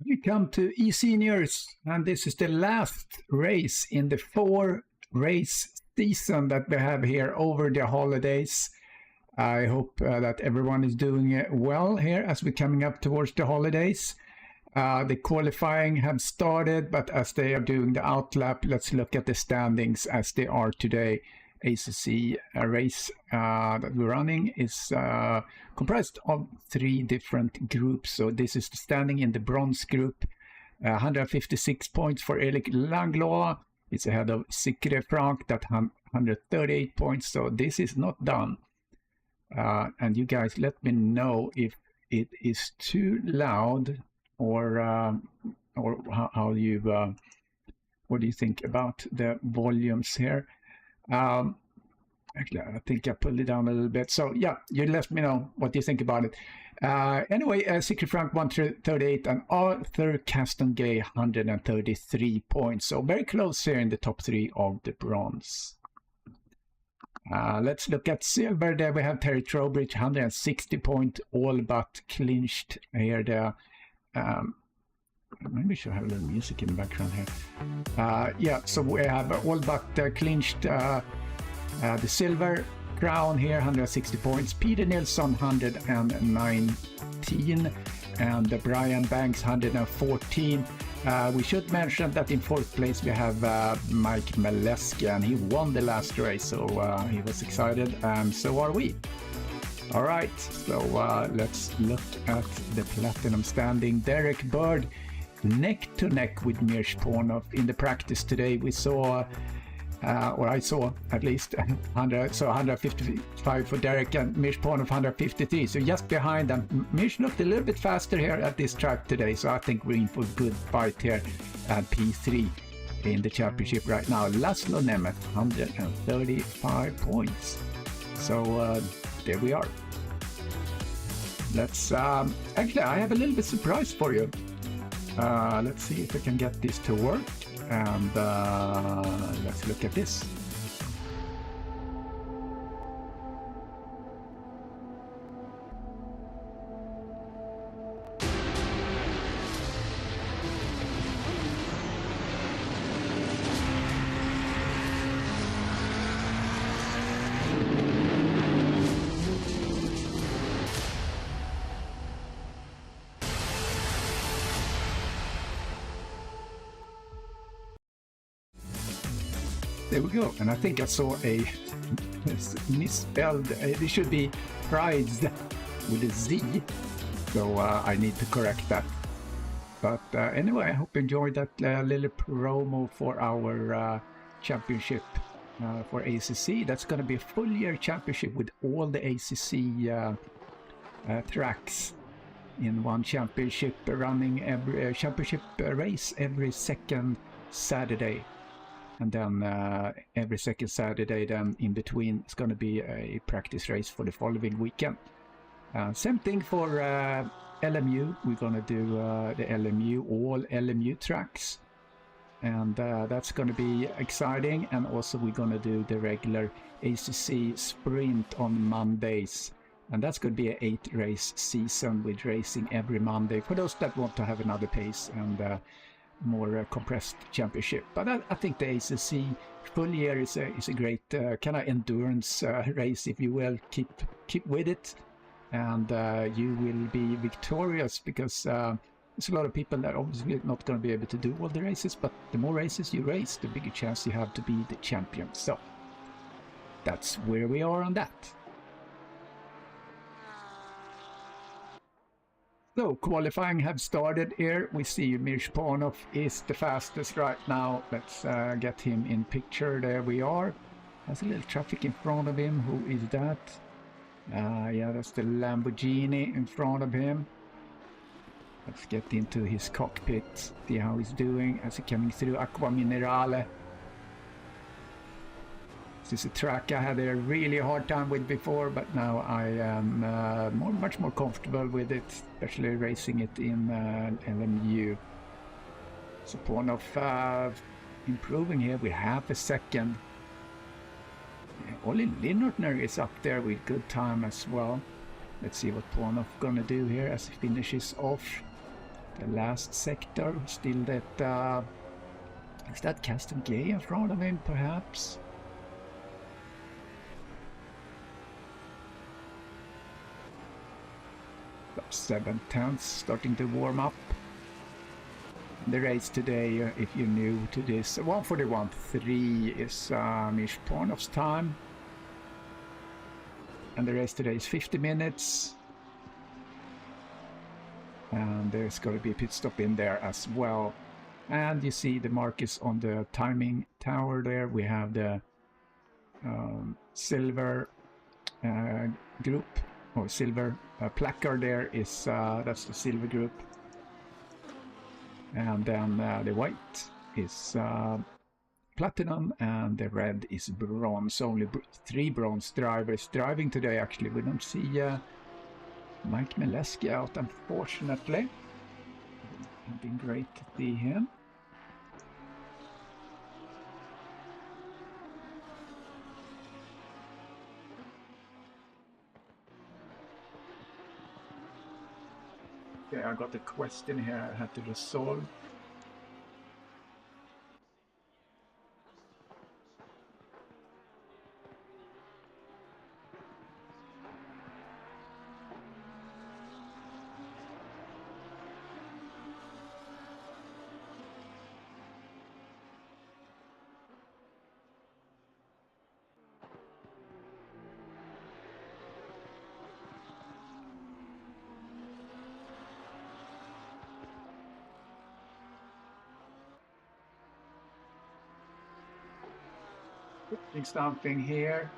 We come to eSeniors, and this is the last race in the 4-race season that we have here over the holidays. I hope that everyone is doing well here as we're coming up towards the holidays. The qualifying have started, but as they are doing the outlap, let's look at the standings as they are today. ACC race that we're running is comprised of 3 different groups. So this is the standing in the bronze group. 156 points for Eric Langlois. It's ahead of Sikre Frank that 138 points. So this is not done. And you guys let me know if it is too loud or how you what do you think about the volumes here? Actually, I think I pulled it down a little bit. So yeah, you let me know what you think about it. Anyway, Sikre Frank 138 and Arthur Castongay 133 points. So very close here in the top 3 of the bronze. Let's look at silver. There we have Terry Trowbridge 160 point, all but clinched here. There. Maybe we should have a little music in the background here. Yeah, so we have all but clinched the silver crown here, 160 points. Peter Nilsson 119 and Brian Banks 114. We should mention that in 4th place we have Mike Maleski, and he won the last race, so he was excited, and so are we. All right, so let's look at the platinum standing. Derek Bird neck to neck with Mir Shponov in the practice today. We saw, or I saw at least, 155 for Derek and Mir Shponov 153. So just behind them. Mir's looked a little bit faster here at this track today, so I think we're in for a good fight here at P3 in the championship right now. Laszlo Nemeth 135 points. So there we are. Let's actually, I have a little bit surprise for you. Let's see if I can get this to work, and let's look at this. There we go, and I think I saw a misspelled, it should be Prides with a Z, so I need to correct that. But anyway, I hope you enjoyed that little promo for our championship for ACC. That's going to be a full year championship with all the ACC tracks in one championship, running every championship race every second Saturday. And then every second Saturday, then in between, it's going to be a practice race for the following weekend. Same thing for LMU. We're going to do the LMU, all LMU tracks. And that's going to be exciting. And also we're going to do the regular ACC sprint on Mondays. And that's going to be an 8-race season with racing every Monday for those that want to have another pace and more compressed championship. But I think the ACC full year is a great kind of endurance race, if you will. Keep with it, and you will be victorious, because there's a lot of people that obviously not going to be able to do all the races, but the more races you race, the bigger chance you have to be the champion. So that's where we are on that. So qualifying have started here. We see Mir Shponov is the fastest right now. Let's get him in picture. There we are. There's a little traffic in front of him. Who is that? Yeah, that's the Lamborghini in front of him. Let's get into his cockpit, see how he's doing as he's coming through Acqua Minerale. This is a track I had a really hard time with before, but now I am much more comfortable with it, especially racing it in LMU. So Ponov improving here with half a second. Olli Linnertner is up there with good time as well. Let's see what Ponov gonna do here as he finishes off. the last sector. Still that, is that Castle Gay in front of him, perhaps? About 7/10 starting to warm up. The race today, if you're new to this, 1:41.3 is Mishpornov's time. And the race today is 50 minutes. And there's going to be a pit stop in there as well. And you see the markers on the timing tower there. We have the silver group, or silver placard there is, that's the silver group. And then the white is platinum, and the red is bronze. Only 3 bronze drivers driving today, actually. We don't see Mike Mileski out, unfortunately. It'd been great to see him. Okay, I got a question here I had to resolve. Something here.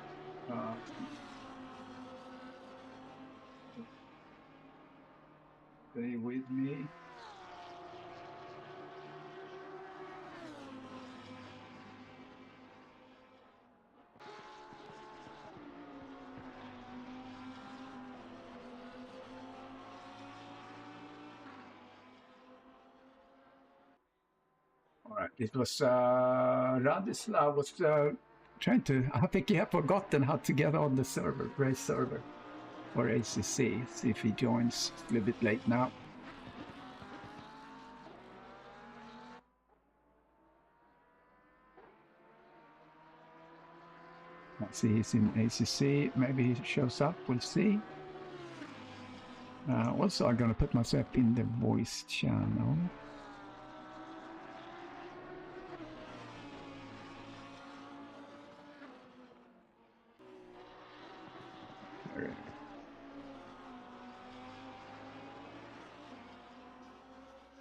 Stay with me. All right, it was Radislav was trying to, I think he had forgotten how to get on the server, race server for ACC. See if he joins. It's a little bit late now. Let's see, he's in ACC. Maybe he shows up, we'll see. Also, I'm gonna put myself in the voice channel.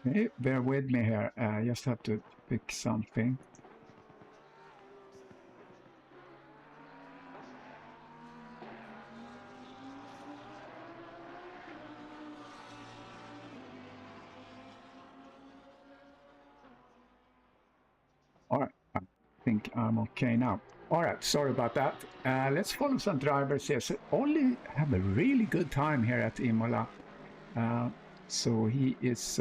Okay, bear with me here. I just have to fix something. All right, I think I'm okay now. All right, sorry about that. Let's follow some drivers here. So only have a really good time here at IMOLA. So he is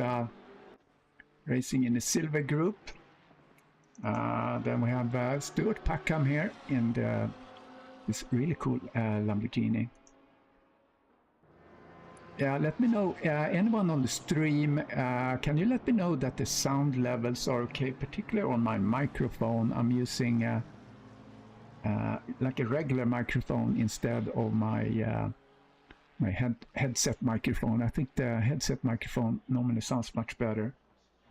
racing in the silver group. Then we have Stuart Packham here in this really cool Lamborghini. Yeah, let me know, anyone on the stream, can you let me know that the sound levels are okay, particularly on my microphone? I'm using like a regular microphone instead of my my headset microphone. I think the headset microphone normally sounds much better.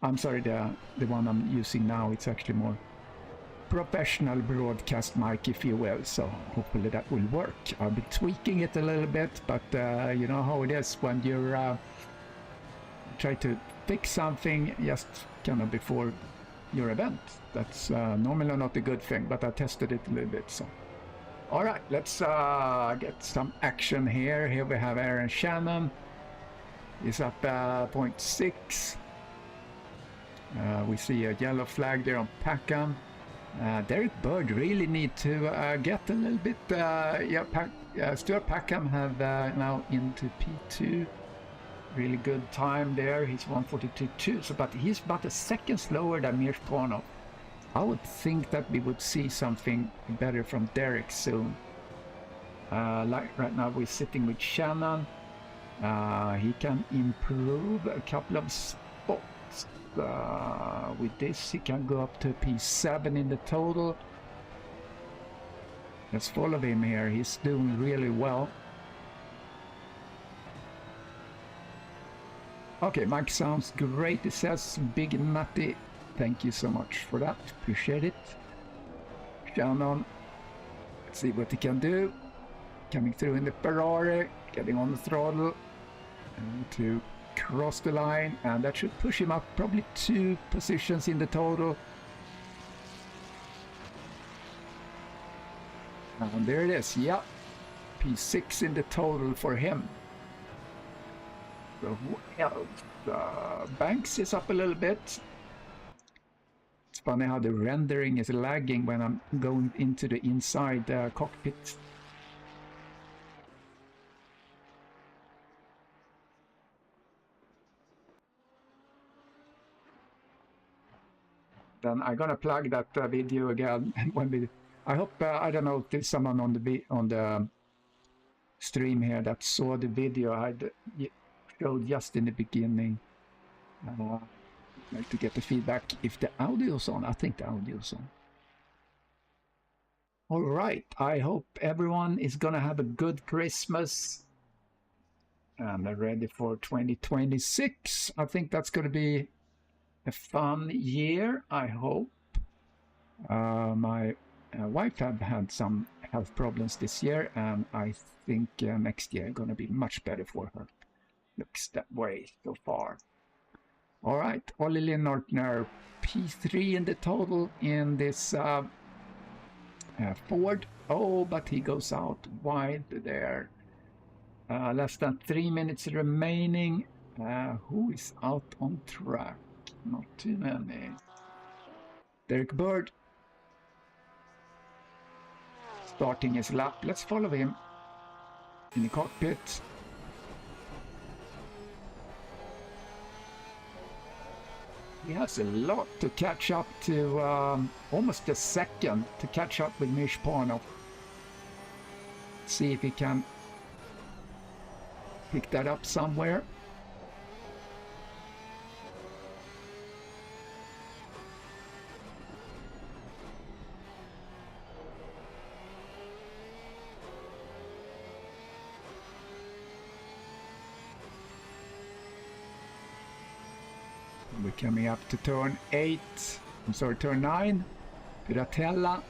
I'm sorry, the one I'm using now, it's actually more professional broadcast mic, if you will, so hopefully that will work. I'll be tweaking it a little bit, but you know how it is when you're try to fix something just kind of before your event. That's normally not a good thing, but I tested it a little bit. So all right, let's get some action here. Here we have Aaron Shannon. He's up 0.6. We see a yellow flag there on Packham. Derek Bird really need to get a little bit. Stuart Packham have now into P2. Really good time there. He's 1:42.2. So, but he's about a second slower than Mishpornov. I would think that we would see something better from Derek soon. Like right now, we're sitting with Shannon. He can improve a couple of spot. With this, he can go up to P7 in the total. Let's follow him here. He's doing really well. Okay, Mike sounds great. It says Big Nutty. Thank you so much for that. Appreciate it. Shannon. Let's see what he can do. Coming through in the Ferrari. Getting on the throttle. And to cross the line. And that should push him up probably 2 positions in the total. And there it is. Yeah. P6 in the total for him. So who else? Banks is up a little bit. It's funny how the rendering is lagging when I'm going into the inside cockpit. Then I'm gonna plug that video again when we. I hope I don't know if there's someone on the stream here that saw the video I showed just in the beginning. Like to get the feedback if the audio's on. I think the audio's on. All right. I hope everyone is gonna have a good Christmas and they're ready for 2026. I think that's gonna be a fun year. I hope. My wife had some health problems this year, and I think next year gonna be much better for her. Looks that way so far. All right, Olli Linnartner, P3 in the total in this Ford. Oh, but he goes out wide there. Less than 3 minutes remaining. Who is out on track? Not too many. Derek Bird starting his lap. Let's follow him in the cockpit. He has a lot to catch up to, almost a second to catch up with Mishpanov. See if he can pick that up somewhere. We're coming up to turn 8. I'm sorry, turn 9. Piratella.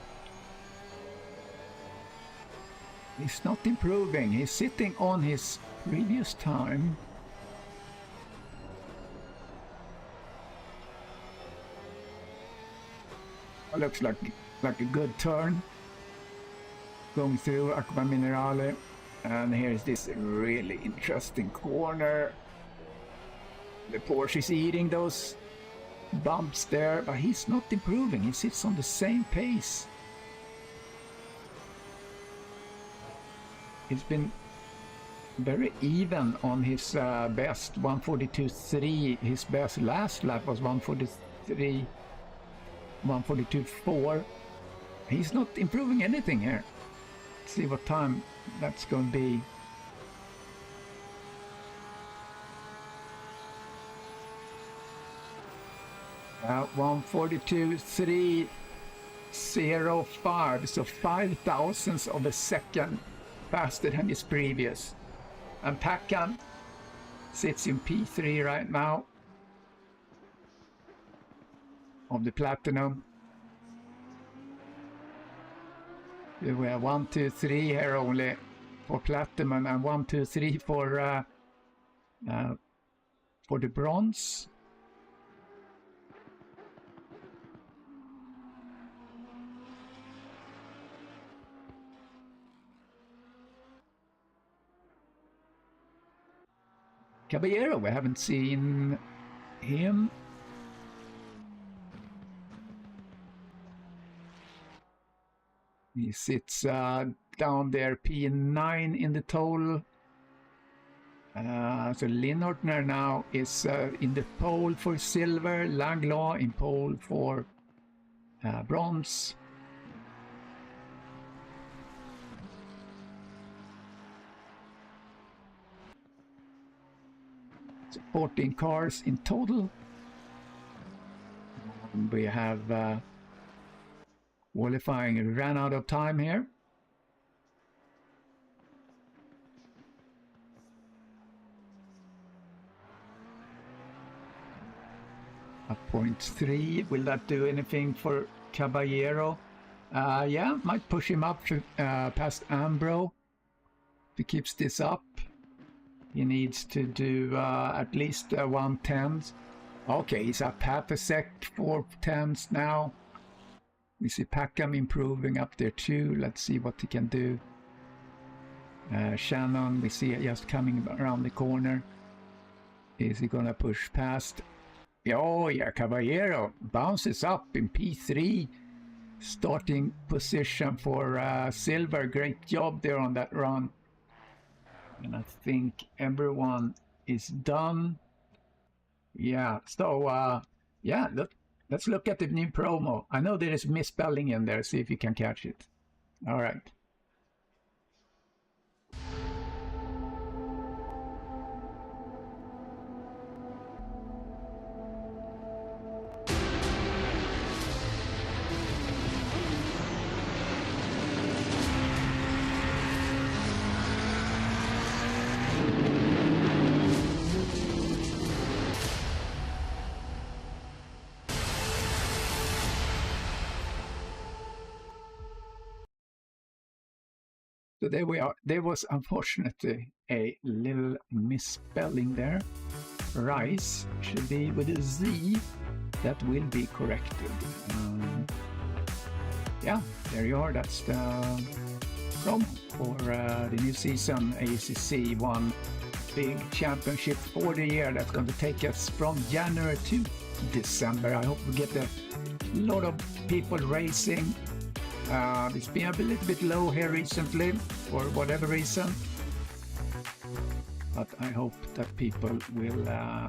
He's not improving. He's sitting on his previous time. Looks like a good turn. Going through Aqua Minerale. And here's this really interesting corner. The Porsche is eating those bumps there, but he's not improving. He sits on the same pace. He's been very even on his best 142.3. His best last lap was 143, 142.4. He's not improving anything here. Let's see what time that's going to be. 142.305, so 5,000ths of a second faster than his previous. And Pacan sits in P3 right now of the Platinum. We have 1, 2, 3 here only for Platinum and 1, 2, 3 for the Bronze. Caballero, we haven't seen him. He sits down there, P9 in the total. So Linnartner now is in the pole for silver, Langlaw in pole for bronze. So 14 cars in total. We have qualifying ran out of time here. A 0.3, will that do anything for Caballero? Yeah, might push him up to, past Ambro. If he keeps this up, he needs to do at least 1/10. Okay, he's up half a sec, 4/10 now. We see Packham improving up there too. Let's see what he can do. Shannon, we see just coming around the corner. Is he gonna push past? Oh yeah, Caballero bounces up in P3. Starting position for Silver. Great job there on that run. And I think everyone is done. Yeah, so yeah, let's look at the new promo. I know there is misspelling in there. See if you can catch it. All right. So there we are. There was unfortunately a little misspelling there. Rice should be with a Z. That will be corrected. Yeah, there you are. That's the promo for the new season. ACC one big championship for the year. That's going to take us from January to December. I hope we get a lot of people racing. It's been a little bit low here recently for whatever reason, but I hope that people will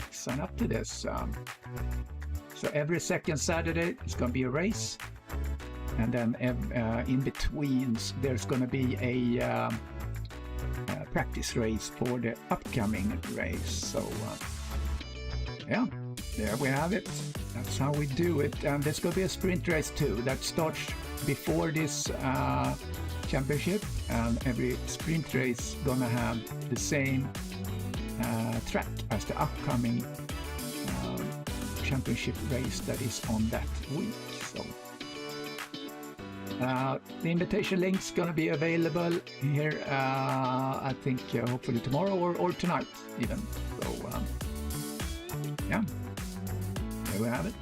sign up to this. So every second Saturday it's going to be a race, and then in between there's going to be a practice race for the upcoming race. So yeah, there we have it. That's how we do it. And there's going to be a sprint race too that starts before this championship, and every sprint race gonna have the same track as the upcoming championship race that is on that week. So the invitation link's gonna be available here, I think hopefully tomorrow or tonight even. So yeah, there we have it.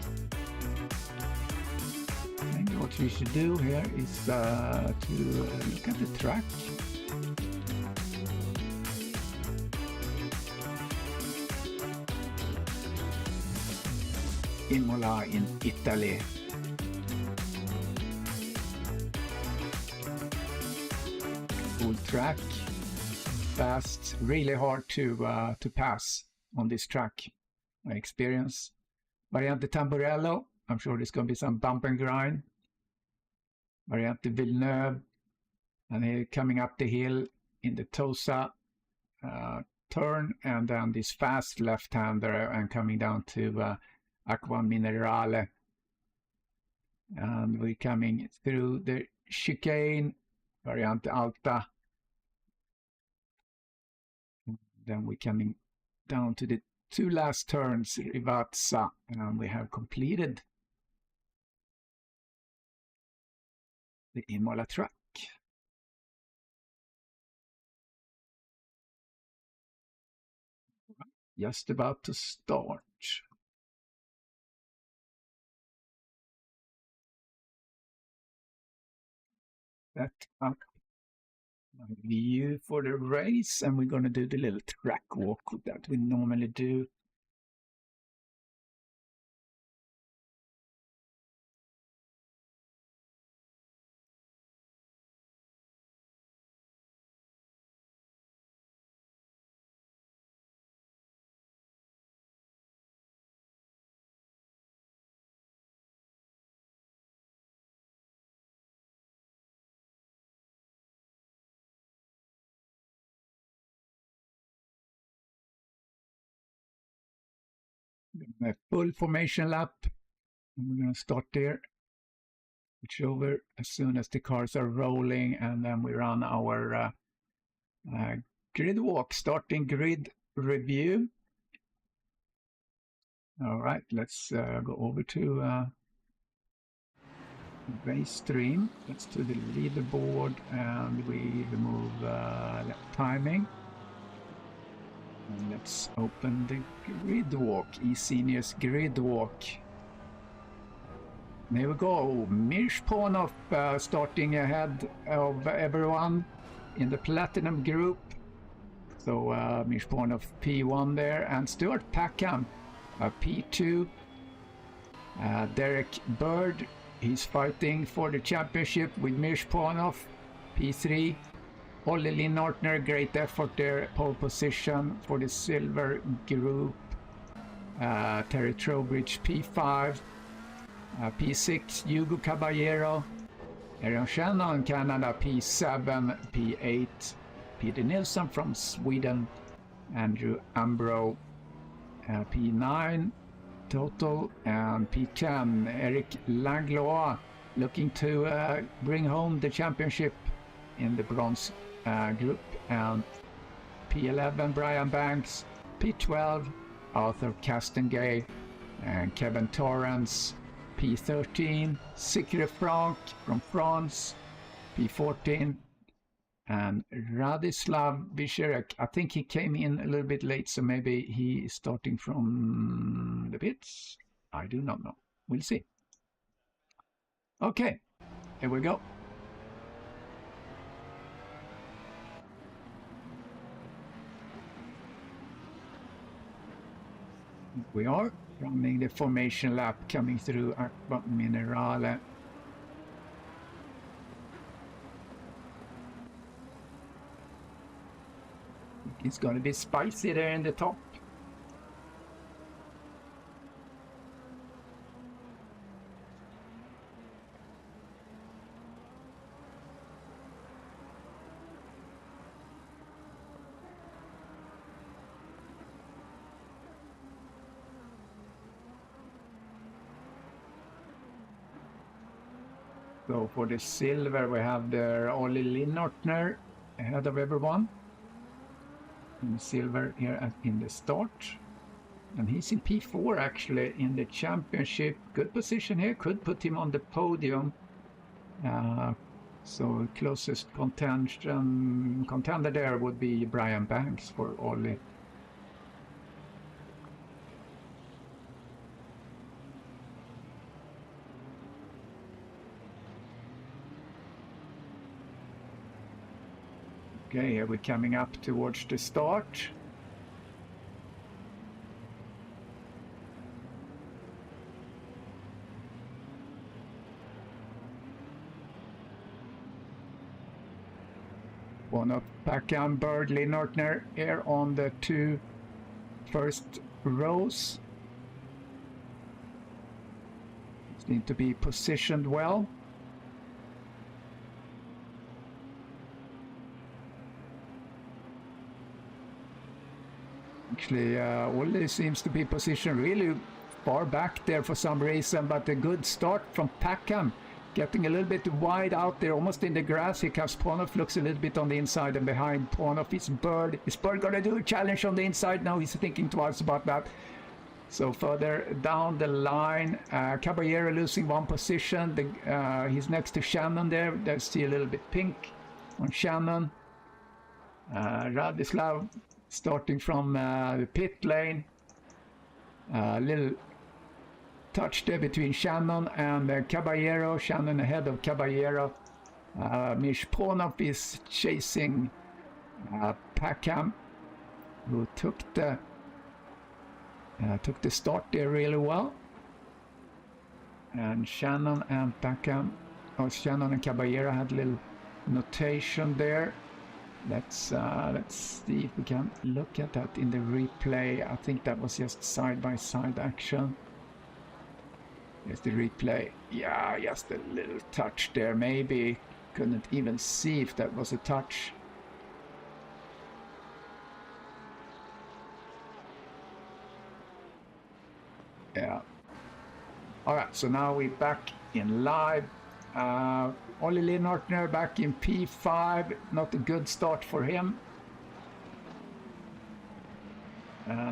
What we should do here is to look at the track. IMOLA in Italy. Full track, fast, really hard to pass on this track. My experience. Variante Tamburello. I'm sure there's going to be some bump and grind. Variante Villeneuve, and here coming up the hill in the Tosa turn, and then this fast left-hander and coming down to Acqua Minerale. And we're coming through the chicane, Variante Alta. Then we're coming down to the two last turns, Rivazza, and we have completed the IMOLA track. Just about to start. That up my view for the race, and we're going to do the little track walk that we normally do. A full formation lap And we're going to start there. Switch over as soon as the cars are rolling, and then we run our grid walk, starting grid review. All right, let's go over to race stream. Let's do the leaderboard, and we remove timing. And let's open the grid walk, eSenior's grid walk. There we go. Mirshponov starting ahead of everyone in the Platinum group. So Mirshponov P1 there, and Stuart Packham P2. Derek Bird, he's fighting for the championship with Mirshponov P3. Olli Linnartner, great effort there, pole position for the silver group. Terry Trowbridge P5. P6, Hugo Caballero. Arion Shannon, Canada, P7, P8. Peter Nilsson from Sweden. Andrew Ambro, P9 total. And P10, Eric Langlois, looking to bring home the championship in the bronze group. And P11, Brian Banks. P12, Arthur Castengay and Kevin Torrance. P13, Sikre Franck from France. P14, and Radislav Bisherek. I think he came in a little bit late, so maybe he is starting from the pits. I do not know. We'll see. Okay, here we go. We are running the formation lap coming through Aqua Minerale. It's going to be spicy there in the top. So for the silver, we have the Olli Linnartner ahead of everyone. In silver here in the start. And he's in P4 actually in the championship. Good position here, could put him on the podium. So closest contender there would be Brian Banks for Olli. Okay, here we're coming up towards the start. One of Packham, Bird, Linnartner here on the two first rows. Need to be positioned well. Actually, Olli seems to be positioned really far back there for some reason, but a good start from Packham. Getting a little bit wide out there, almost in the grass. Here comes Ponov, looks a little bit on the inside, and behind Ponov is Bird. Is Bird going to do a challenge on the inside? Now he's thinking twice about that. So further down the line, Caballero losing one position. He's next to Shannon there. There's still a little bit pink on Shannon. Radislav starting from the pit lane. Little touch there between Shannon and Caballero. Shannon ahead of Caballero. Mirshponov is chasing Packham, who took the start there really well. And Shannon and Packham, Shannon and Caballero had a little notation there. Let's see if we can look at that in the replay. I think that was just side-by-side action. Here's the replay. Yeah, just a little touch there. Maybe couldn't even see if that was a touch. Yeah. All right, so now we're back in live. Ollie Linnartner back in P5. Not a good start for him.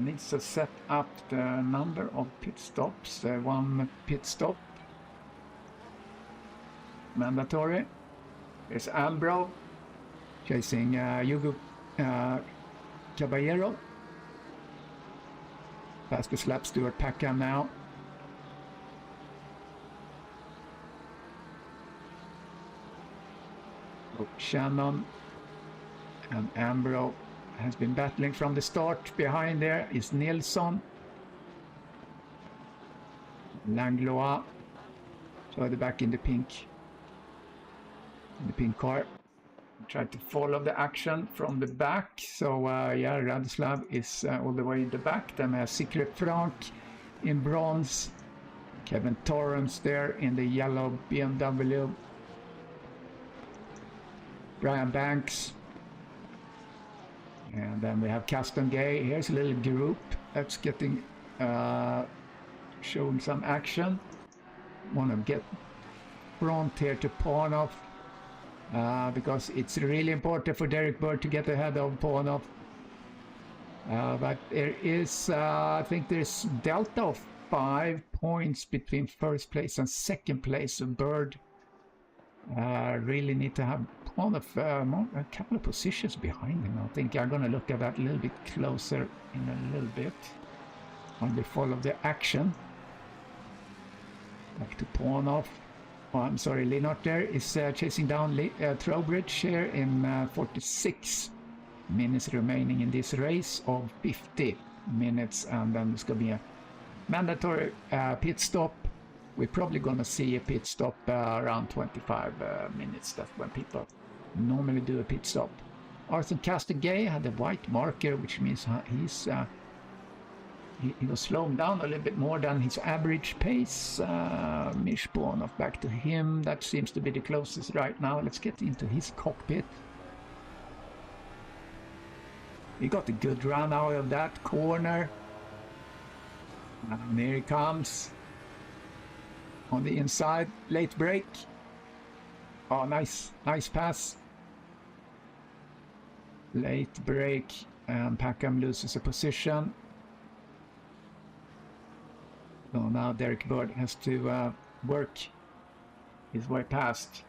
Needs to set up the number of pit stops. One pit stop. Mandatory. There's Ambro chasing Hugo Caballero. Fastest lap, Stuart Packham now. Shannon and Ambro has been battling from the start. Behind there is Nilsson. Langlois further back in the pink car. Tried to follow the action from the back. So yeah, Radislav is all the way in the back. Then we have Secret Frank in bronze. Kevin Torrance there in the yellow BMW. Brian Banks. And then we have Caston Gay. Here's a little group that's getting showing some action. Want to get front here to Pornoff because it's really important for Derek Bird to get ahead of Pornoff. But there is, I think there's delta of 5 points between first place and second place. So Bird really need to have Pornoff a couple of positions behind him. I think I'm going to look at that a little bit closer in a little bit when we follow the action. Back to Pornoff. Oh, I'm sorry, Linnart there is chasing down Trowbridge here in 46 minutes remaining in this race of 50 minutes, and then there's going to be a mandatory pit stop. We're probably going to see a pit stop around 25 minutes. That's when people normally do a pit stop. Arthur Castegay had a white marker, which means he's he was slowing down a little bit more than his average pace. Mishbonov back to him. That seems to be the closest right now. Let's get into his cockpit. He got a good run out of that corner. And here he comes. On the inside, late break. Oh, nice pass. Late break, and Packham loses a position. So now Derek Bird has to work his way past.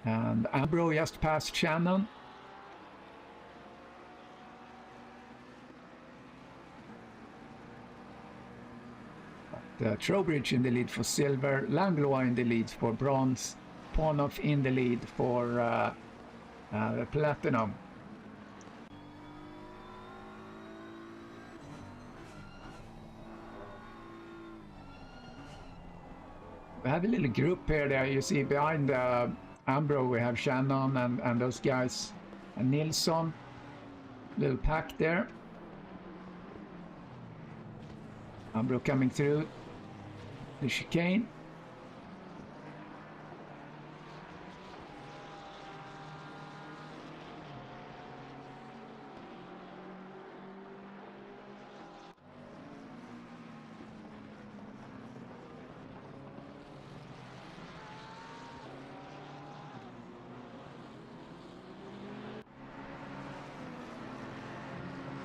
And Ambro just passed Shannon. Trowbridge in the lead for silver, Langlois in the lead for bronze, Pornoff in the lead for platinum. We have a little group here there. You see behind Ambro we have Shannon and those guys, and Nilsson, little pack there. Ambro coming through the chicane.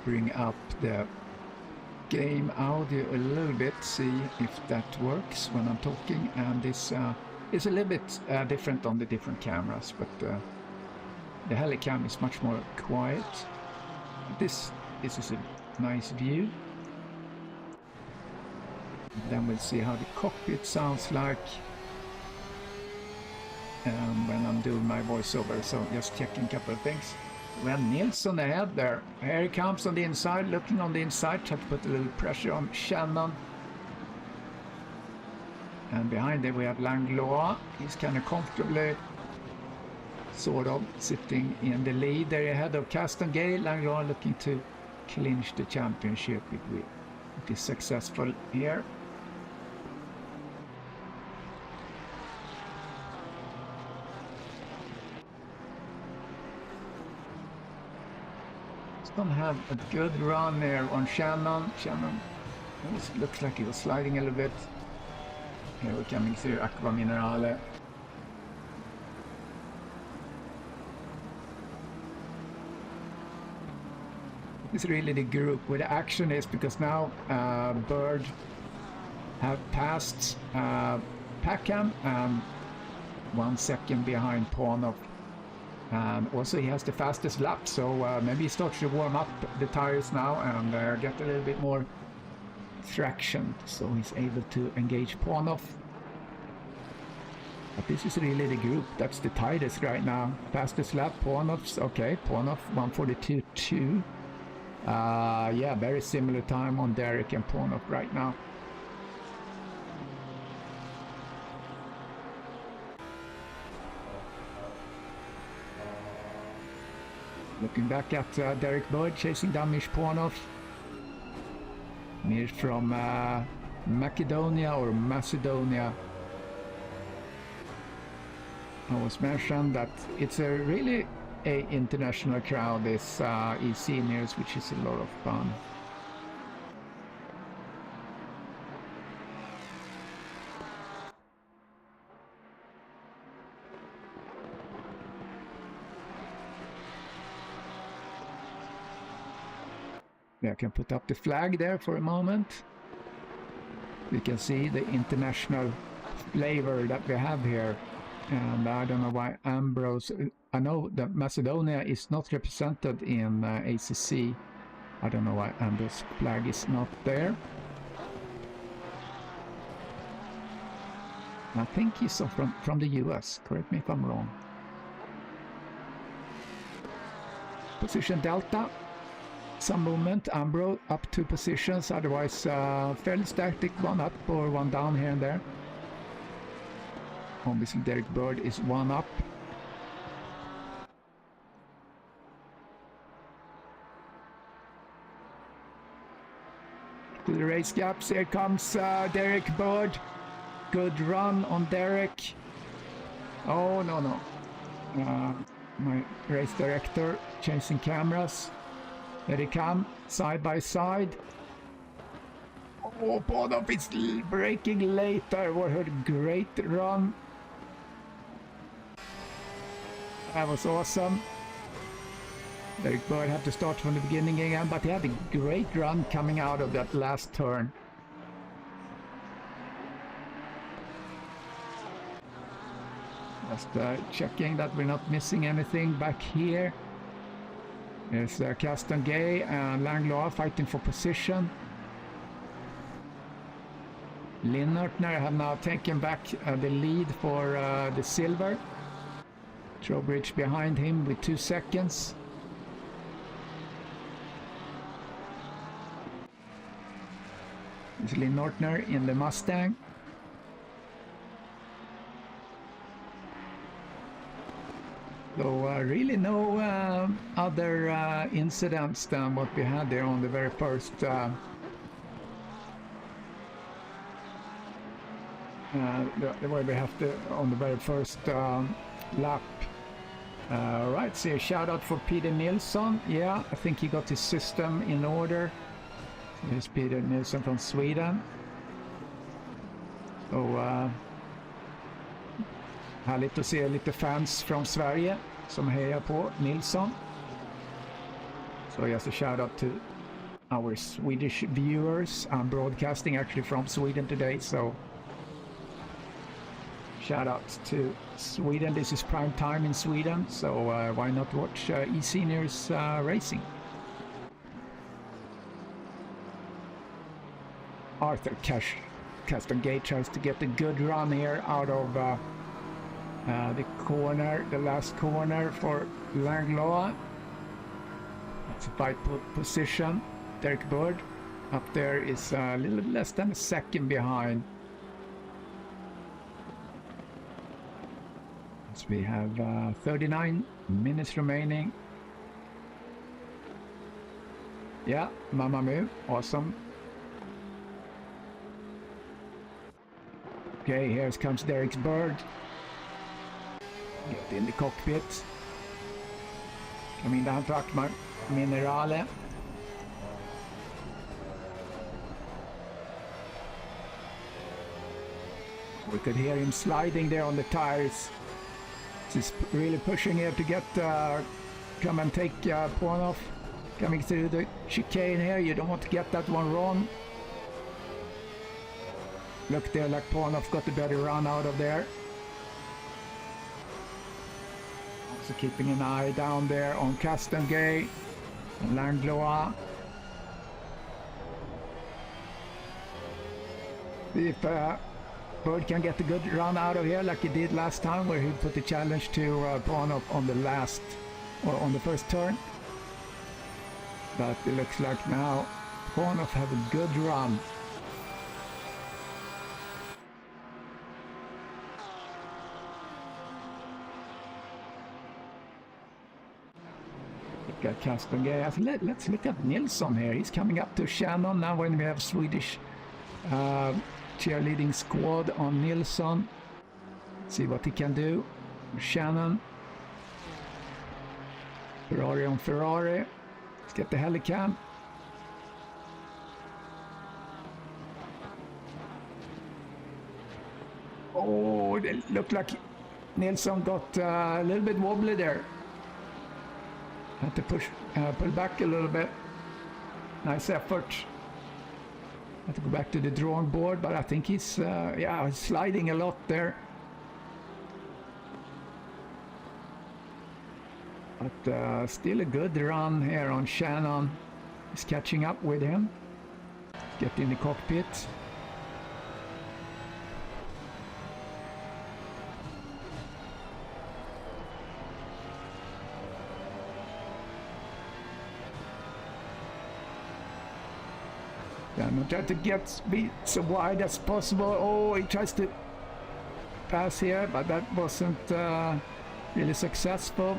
Bring up the game audio a little bit, see if that works when I'm talking. And this is a little bit different on the different cameras, but the Helicam is much more quiet. This is a nice view. And then we'll see how the cockpit sounds like when I'm doing my voiceover. So just checking a couple of things. Well, Nilsson ahead there. Here he comes on the inside, looking on the inside, try to put a little pressure on Shannon. And behind there we have Langlois. He's kind of comfortably sort of sitting in the lead there ahead of Caston Gay. Langlois looking to clinch the championship if he's successful here. Don't have a good run there on Shannon. Shannon looks like he was sliding a little bit. Here we're coming to Aqua Minerale. It's really the group where the action is, because now Bird have passed Packham and 1 second behind Pawnov. And also he has the fastest lap, so maybe he starts to warm up the tires now and get a little bit more traction, so he's able to engage Pawnov. But this is really the group that's the tightest right now. Fastest lap, Pawnov's, okay, Pawnov 1:42.2. Yeah, very similar time on Derek and Pawnov right now. Looking back at Derek Bird chasing down Mish Pawnov. Mish from Macedonia or Macedonia. I was mentioned that it's a really international crowd, this eSeniors, which is a lot of fun. Yeah, I can put up the flag there for a moment. You can see the international flavor that we have here. And I don't know why Ambrose... I know that Macedonia is not represented in ACC. I don't know why Ambrose's flag is not there. I think he's from the US. Correct me if I'm wrong. Position Delta. Some movement. Ambro up 2 positions. Otherwise, fairly static, 1 up or 1 down here and there. Obviously, Derek Bird is 1 up. To the race gaps, here comes Derek Bird. Good run on Derek. Oh, no. My race director chasing cameras. There they come, side by side. Oh, Pawnov is braking later. What a great run. That was awesome. Derek Bird had to start from the beginning again, but he had a great run coming out of that last turn. Just checking that we're not missing anything back here. There's Caston Gay and Langlois fighting for position. Linnertner have now taken back the lead for the silver. Trowbridge behind him with 2 seconds. There's Linnertner in the Mustang. So really no other incidents than what we had there on the very first the way we have to on the very first lap. Right, so a shout out for Peter Nilsson. Yeah, I think he got his system in order. Here's Peter Nilsson from Sweden. Så härligt att se lite fans från Sverige som hejar på Nilsson. So yes, a shout out to our Swedish viewers. I'm broadcasting actually from Sweden today, so shout out to Sweden. This is prime time in Sweden, so why not watch eSeniors racing? Arthur Caston Gate tries to get a good run here out of the corner, the last corner for Langlois. That's a 5 position. Derek Bird up there is a little less than a second behind. So we have 39 minutes remaining. Yeah, Mamamoo, awesome. Okay, here comes Derek Bird. Get in the cockpit. Coming down to Aqua Minerale. We could hear him sliding there on the tires. He's really pushing here to get come and take Ponov. Coming through the chicane here, you don't want to get that one wrong. Look there, like Ponov got a better run out of there. Also keeping an eye down there on Castengay and Langlois. If Bird can get a good run out of here like he did last time, where he put the challenge to Ponov on the last, or on the first turn. But it looks like now Ponov have a good run. Look at Castengay. Let's look at Nilsson here. He's coming up to Shannon now when we have Swedish cheerleading squad on Nilsson. See what he can do. Shannon. Ferrari on Ferrari. Let's get the helicam. Oh, it looked like Nilsson got a little bit wobbly there. Had to pull back a little bit. Nice effort. Have to go back to the drawing board, but I think he's he's sliding a lot there. But still a good run here on Shannon. He's catching up with him. Get in the cockpit. I'm trying to be so wide as possible. Oh, he tries to pass here, but that wasn't really successful.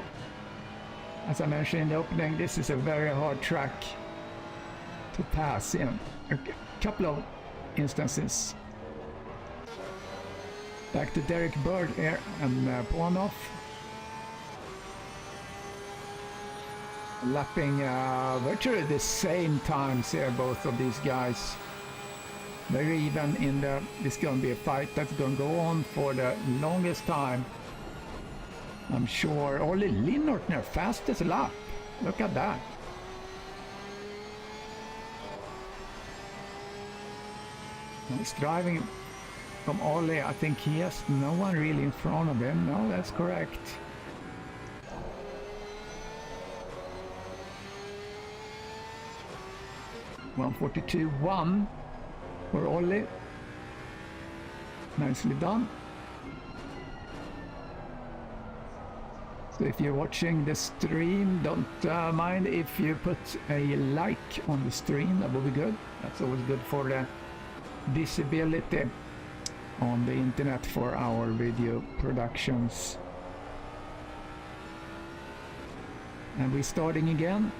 As I mentioned in the opening, this is a very hard track to pass in. A couple of instances. Back to Derek Bird here and Ponov. Lapping virtually the same times here, both of these guys. Very even in the... This is going to be a fight that's going to go on for the longest time. I'm sure. Only Linnortner fastest lap. Look at that. He's driving from Ollie. I think he has no one really in front of him. No, that's correct. $142.1 for Ollie. Nicely done. So if you're watching the stream, don't mind if you put a like on the stream. That will be good. That's always good for the visibility on the internet for our video productions. And we're starting again.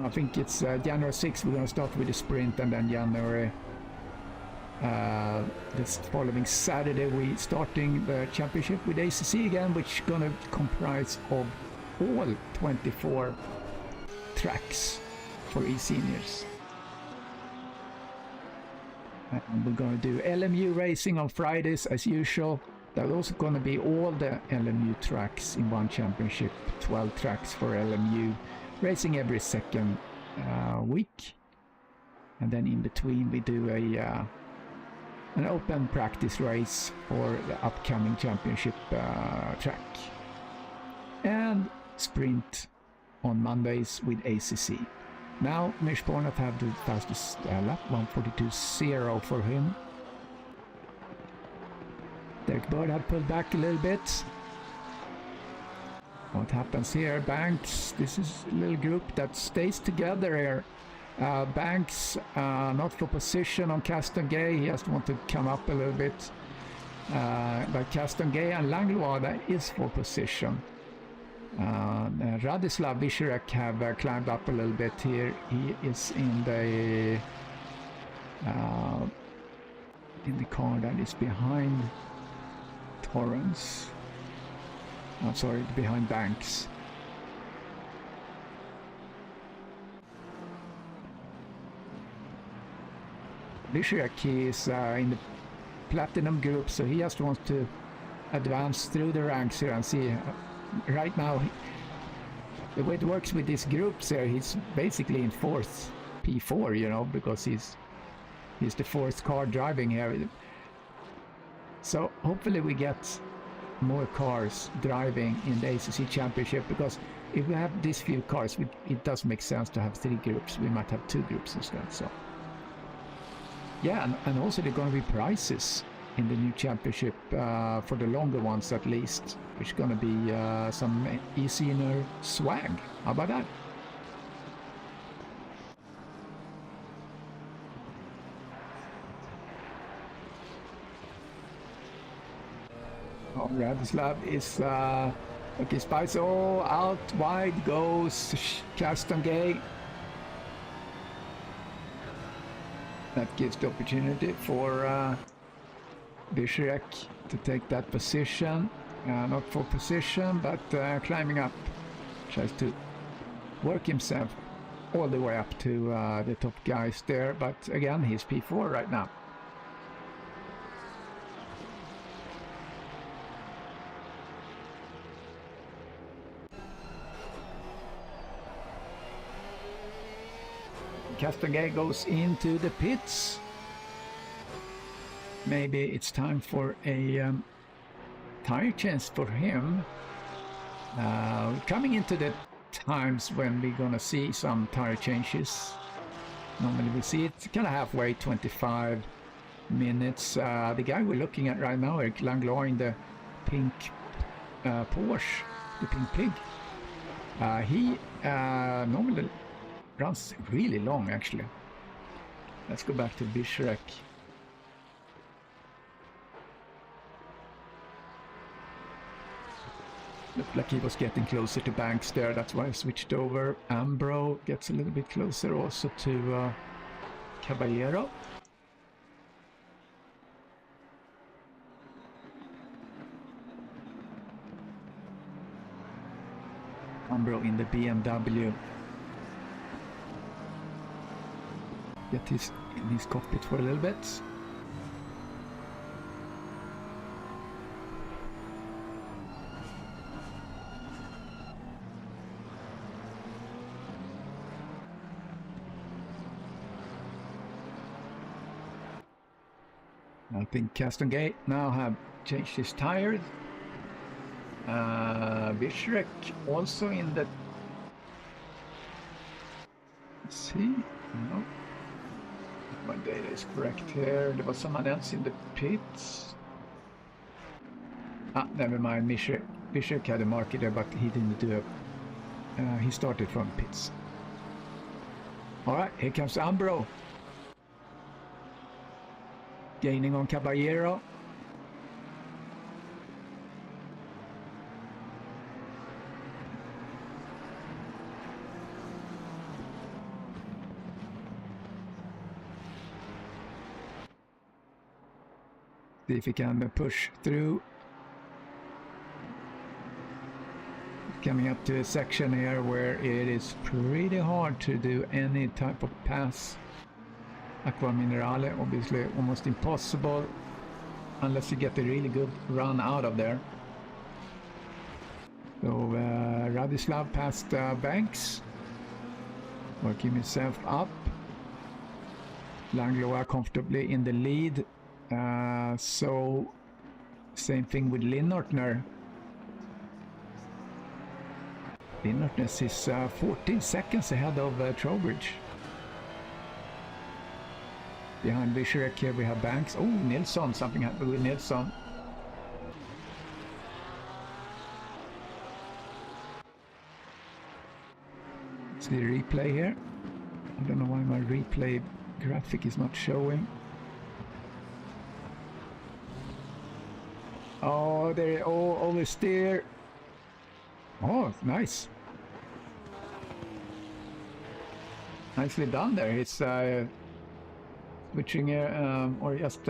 I think it's January 6th. We're going to start with the sprint, and then January this following Saturday we're starting the championship with ACC again, which is going to comprise of all 24 tracks for eSeniors. And we're going to do LMU racing on Fridays as usual. There's also going to be all the LMU tracks in one championship, 12 tracks for LMU, racing every second week. And then in between we do an open practice race for the upcoming championship track. And sprint on Mondays with ACC. Now Mish Pornath have the fastest lap, 1:42.0 for him. Derek Bird had pulled back a little bit. What happens here? Banks, this is a little group that stays together here. Banks not for position on Castengay. He has to want to come up a little bit. But Castengay and Langlois, that is for position. Radislav Visharek have climbed up a little bit here. He is in the car that is behind Torrance. I'm sorry, behind Banks. Visharek is in the platinum group, so he just wants to advance through the ranks here and see. Right now, the way it works with these groups here, he's basically in fourth P4, you know, because he's the fourth car driving here. So hopefully we get more cars driving in the ACC Championship, because if we have these few cars, it does make sense to have 3 groups. We might have 2 groups instead. So yeah, and also there are going to be prizes in the new championship for the longer ones at least, which is going to be some eSenior swag. How about that? Oh, Radislav is okay, Spice. Oh, out wide goes Castongay. That gives the opportunity for Bishirek to take that position. Not for position, but climbing up. Tries to work himself all the way up to the top guys there. But again, he's P4 right now. Castongay goes into the pits. Maybe it's time for a tire change for him. Coming into the times when we're gonna see some tire changes. Normally we see it kind of halfway, 25 minutes. The guy we're looking at right now, Eric Langlois, in the pink Porsche, the pink pig. He normally runs really long, actually. Let's go back to Bishirek. Looked like he was getting closer to Banks there, that's why I switched over. Ambro gets a little bit closer also to Caballero. Ambro in the BMW. Get his in his cockpit for a little bit. I think Castongay now have changed his tires. Bishirek also in the... Let's see. No. My data is correct here. There was someone else in the pits. Never mind. Bishirek had a marker there, but he didn't do it. He started from pits. Alright, here comes Ambro. Gaining on Caballero. See if he can push through. Coming up to a section here where it is pretty hard to do any type of pass. Aqua Minerale, obviously almost impossible unless you get a really good run out of there. So Radislav past Banks, working himself up. Langlois comfortably in the lead. So same thing with Linnortner. Linnortner is 14 seconds ahead of Trowbridge. Behind Bishirek here we have Banks. Oh, Nilsson, something happened with Nilsson. See the replay here. I don't know why my replay graphic is not showing. Oh, there, oh, oversteer. Oh, nice. Nicely done there. It's switching or just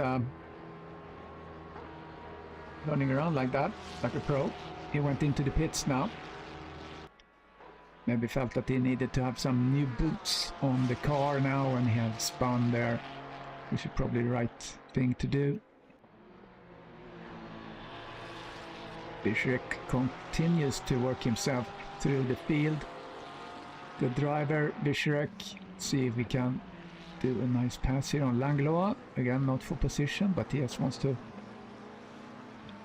running around like that, like a pro. He went into the pits now. Maybe felt that he needed to have some new boots on the car now, and he had spun there, which is probably the right thing to do. Bishek continues to work himself through the field. Good driver, Bishek. See if we can do a nice pass here on Langlois. Again, not for position, but he just wants to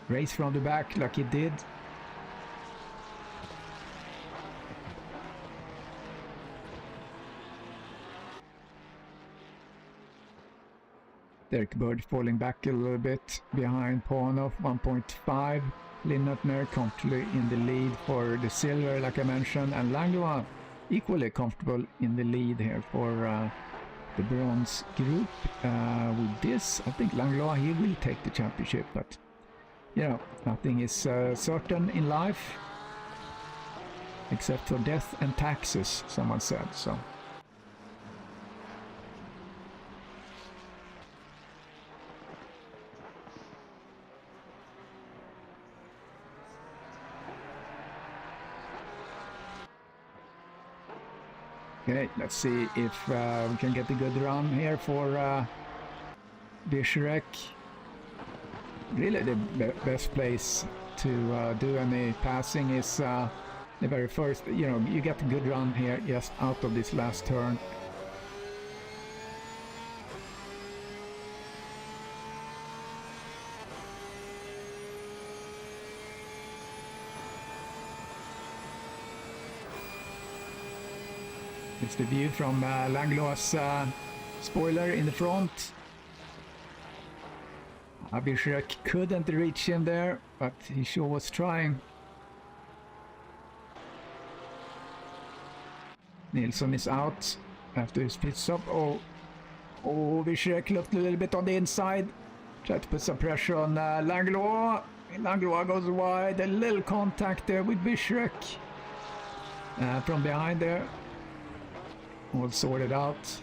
race from the back like he did. Derek Bird falling back a little bit behind Pawnov, 1.5. Linnertner comfortably in the lead for the silver, like I mentioned, and Langlois equally comfortable in the lead here for the bronze group. With this, I think Langlois, he will take the championship, but you know, nothing is certain in life except for death and taxes, someone said. So okay, let's see if we can get a good run here for Bishek. Really the best place to do any passing is the very first, you know, you get a good run here just out of this last turn. It's the view from Langlois' spoiler in the front. Abhishek couldn't reach him there, but he sure was trying. Nilsson is out after his pit stop. Oh, Abhishek looked a little bit on the inside. Tried to put some pressure on Langlois. Langlois goes wide. A little contact there with Bishek from behind there. All sorted out.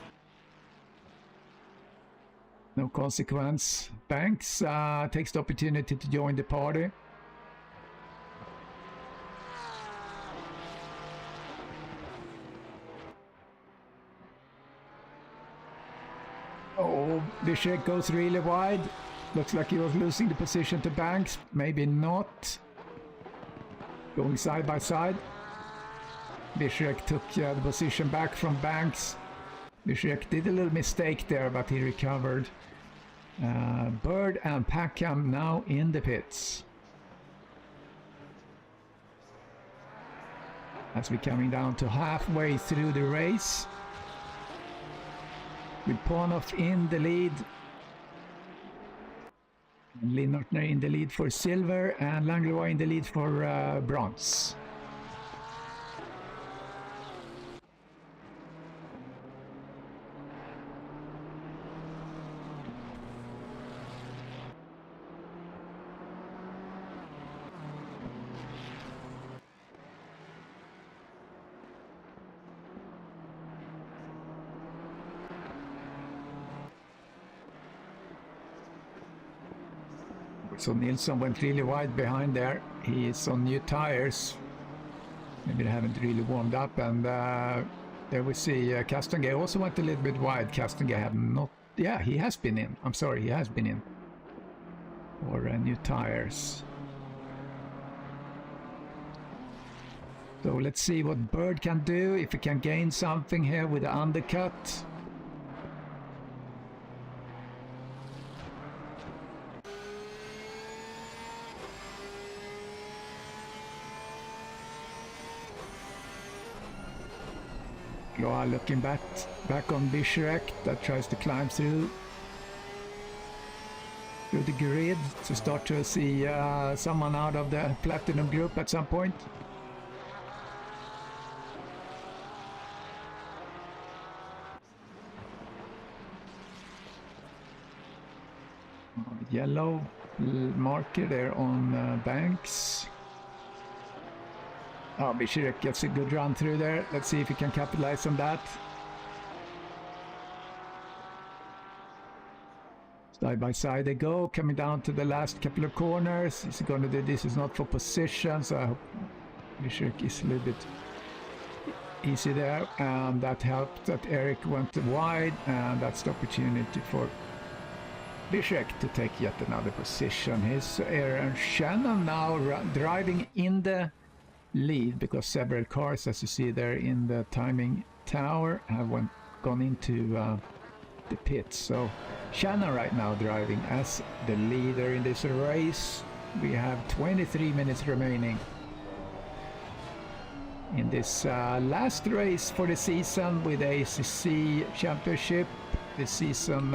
No consequence. Banks takes the opportunity to join the party. Oh, Bishek goes really wide. Looks like he was losing the position to Banks. Maybe not. Going side by side. Bishek took the position back from Banks. Bishek did a little mistake there, but he recovered. Bird and Packham now in the pits. As we're coming down to halfway through the race. With Pawnov in the lead. Linnertner in the lead for silver and Langlois in the lead for bronze. So Nilsson went really wide behind there. He is on new tires. Maybe they haven't really warmed up. And there we see Castanger also went a little bit wide. Castanger have not... Yeah, he has been in. I'm sorry, he has been in. Or new tires. So let's see what Bird can do. If he can gain something here with the undercut. Loa looking back on Bishek that tries to climb through the grid to start to see someone out of the platinum group at some point. Yellow marker there on Banks. Oh, Bishek gets a good run through there. Let's see if he can capitalize on that. Side by side they go, coming down to the last couple of corners. Is he going to do this? Is not for position, so I hope Bishek is a little bit easy there. And that helped that Eric went wide, and that's the opportunity for Bishek to take yet another position. Here's Aaron Shannon now driving in the lead because several cars, as you see there in the timing tower, have gone into the pits. So Shannon right now driving as the leader in this race. We have 23 minutes remaining in this last race for the season with the ACC Championship. The season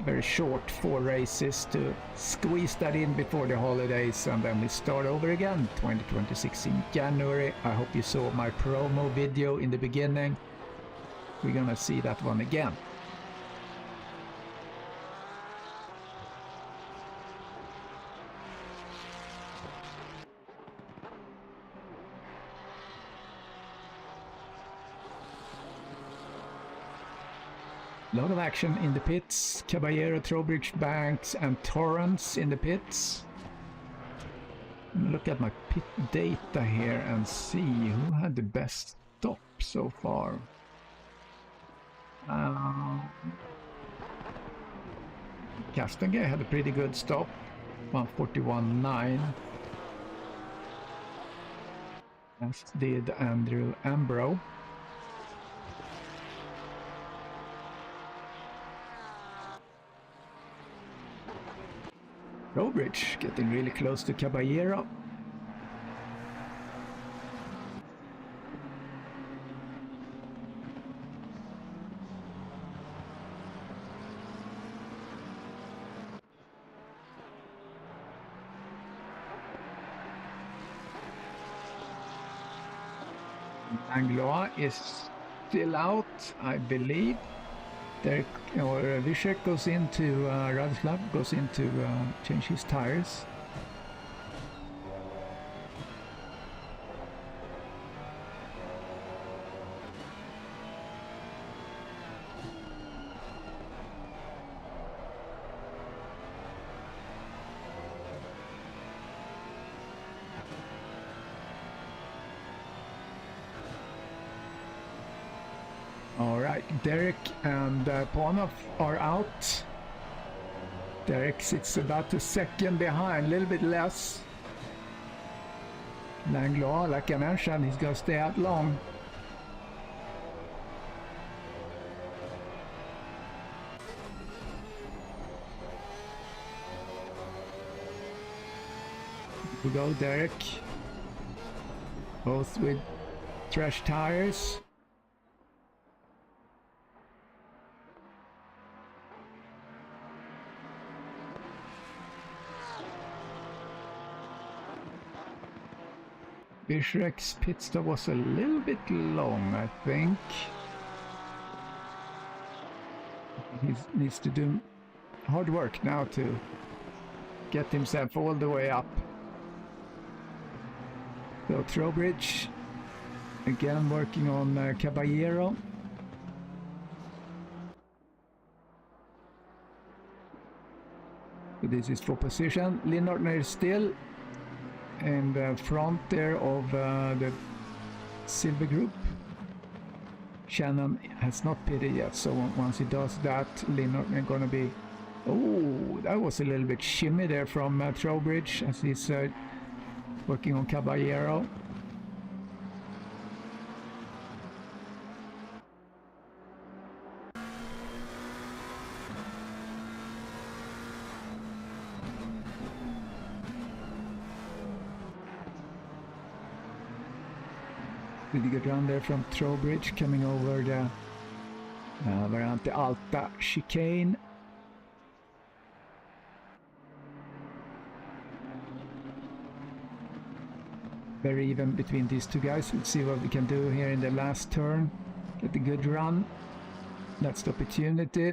very short, 4 races to squeeze that in before the holidays, and then we start over again 2026 in January. I hope you saw my promo video in the beginning. We're gonna see that one again. A lot of action in the pits. Caballero, Trowbridge, Banks and Torrance in the pits. Look at my pit data here and see who had the best stop so far. Castengay had a pretty good stop, 141.9. As did Andrew Ambro. Trowbridge getting really close to Caballero. Anglois is still out, I believe. Derek or Vishek goes into Radislav goes into change his tires. Derek and Panov are out. Derek sits about a second behind, a little bit less. Langlois, like I mentioned, he's going to stay out long. We go Derek, both with trash tires. Bishrek's pit stop was a little bit long, I think. He needs to do hard work now to get himself all the way up. So Trowbridge again working on Caballero. So this is for position. Lindortner is still in the front there of the Silver Group. Shannon has not pitted yet, so once he does that, Lindortner is going to be... Oh, that was a little bit shimmy there from Trowbridge as he's working on Caballero. Really good run there from Trowbridge coming over the Variante Alta chicane. Very even between these two guys. Let's see what we can do here in the last turn. Get a good run. That's the opportunity.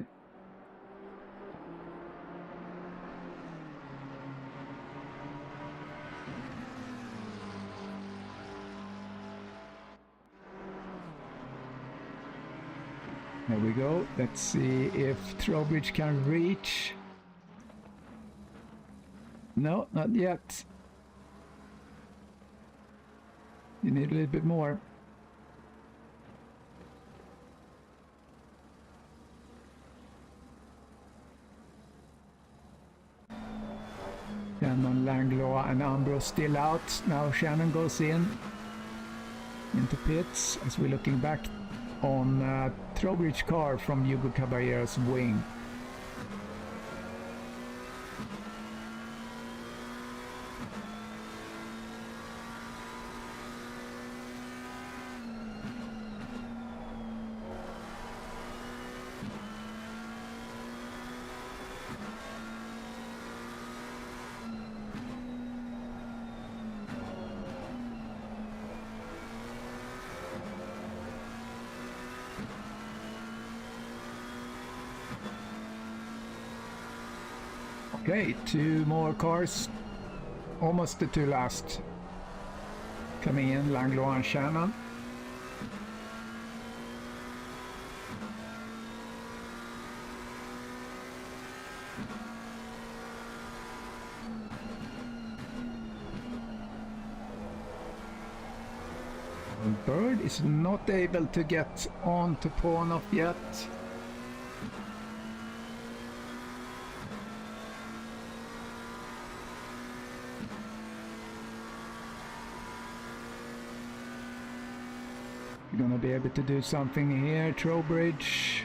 There we go. Let's see if Trowbridge can reach. No, not yet. You need a little bit more. Shannon, Langlois and Ambro still out. Now Shannon goes into pits as we're looking back on Trowbridge car from Hugo Caballero's wing. Okay, 2 more cars, almost the 2 last, coming in, Langlois and Shannon. Bird is not able to get on to Pornoff yet. Gonna be able to do something here, Trowbridge.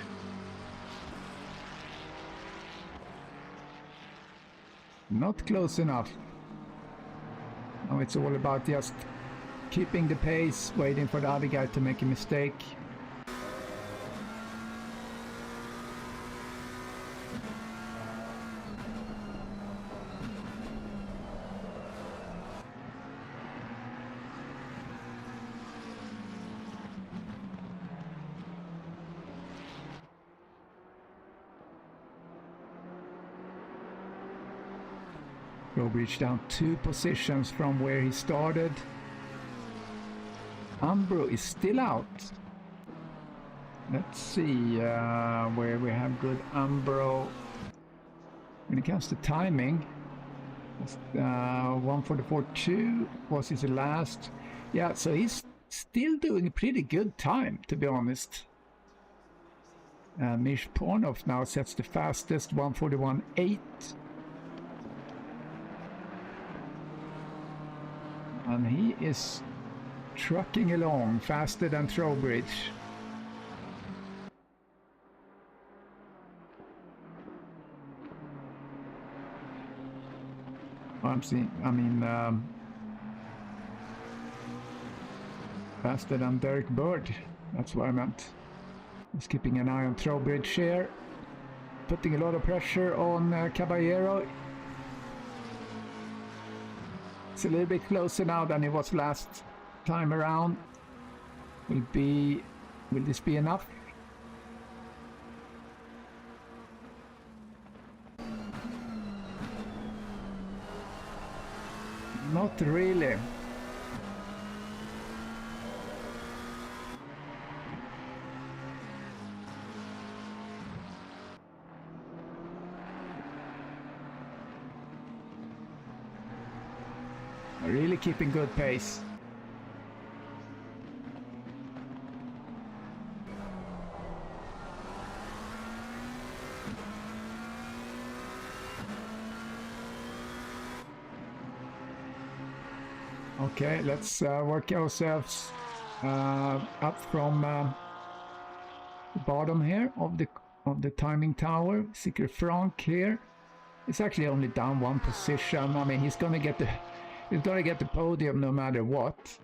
Not close enough. Now it's all about just keeping the pace, waiting for the other guy to make a mistake. Trowbridge down 2 positions from where he started. Ambro is still out. Let's see where we have good Ambro. When it comes to timing, 1:44.2 was his last. Yeah, so he's still doing a pretty good time, to be honest. Mish Pornoff now sets the fastest, 1:41.8. And he is trucking along faster than Trowbridge. Faster than Derek Bird. That's what I meant. Just keeping an eye on Trowbridge here. Putting a lot of pressure on Caballero. It's a little bit closer now than it was last time around. Will this be enough? Not really. Really keeping good pace. Okay, let's work ourselves up from the bottom here of the timing tower. Secret Frank here. It's actually only down 1 position. I mean, he's gonna get the podium no matter what.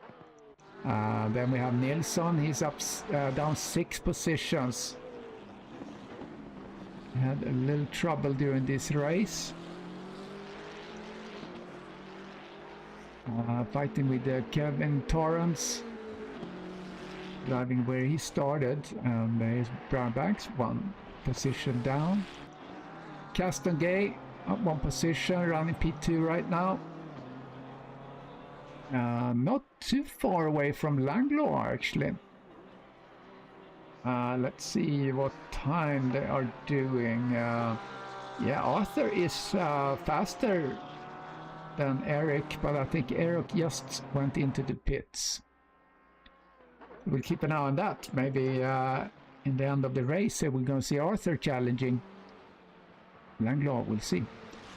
Then we have Nilsson. He's up down 6 positions. Had a little trouble during this race. Fighting with Kevin Torrance, driving where he started, and there's Brian Banks, 1 position down. Caston Gay up 1 position, running P2 right now. Not too far away from Langlois actually. Let's see what time they are doing. Yeah, Arthur is faster than Eric, but I think Eric just went into the pits. We'll keep an eye on that. Maybe in the end of the race we're going to see Arthur challenging Langlois. We'll see.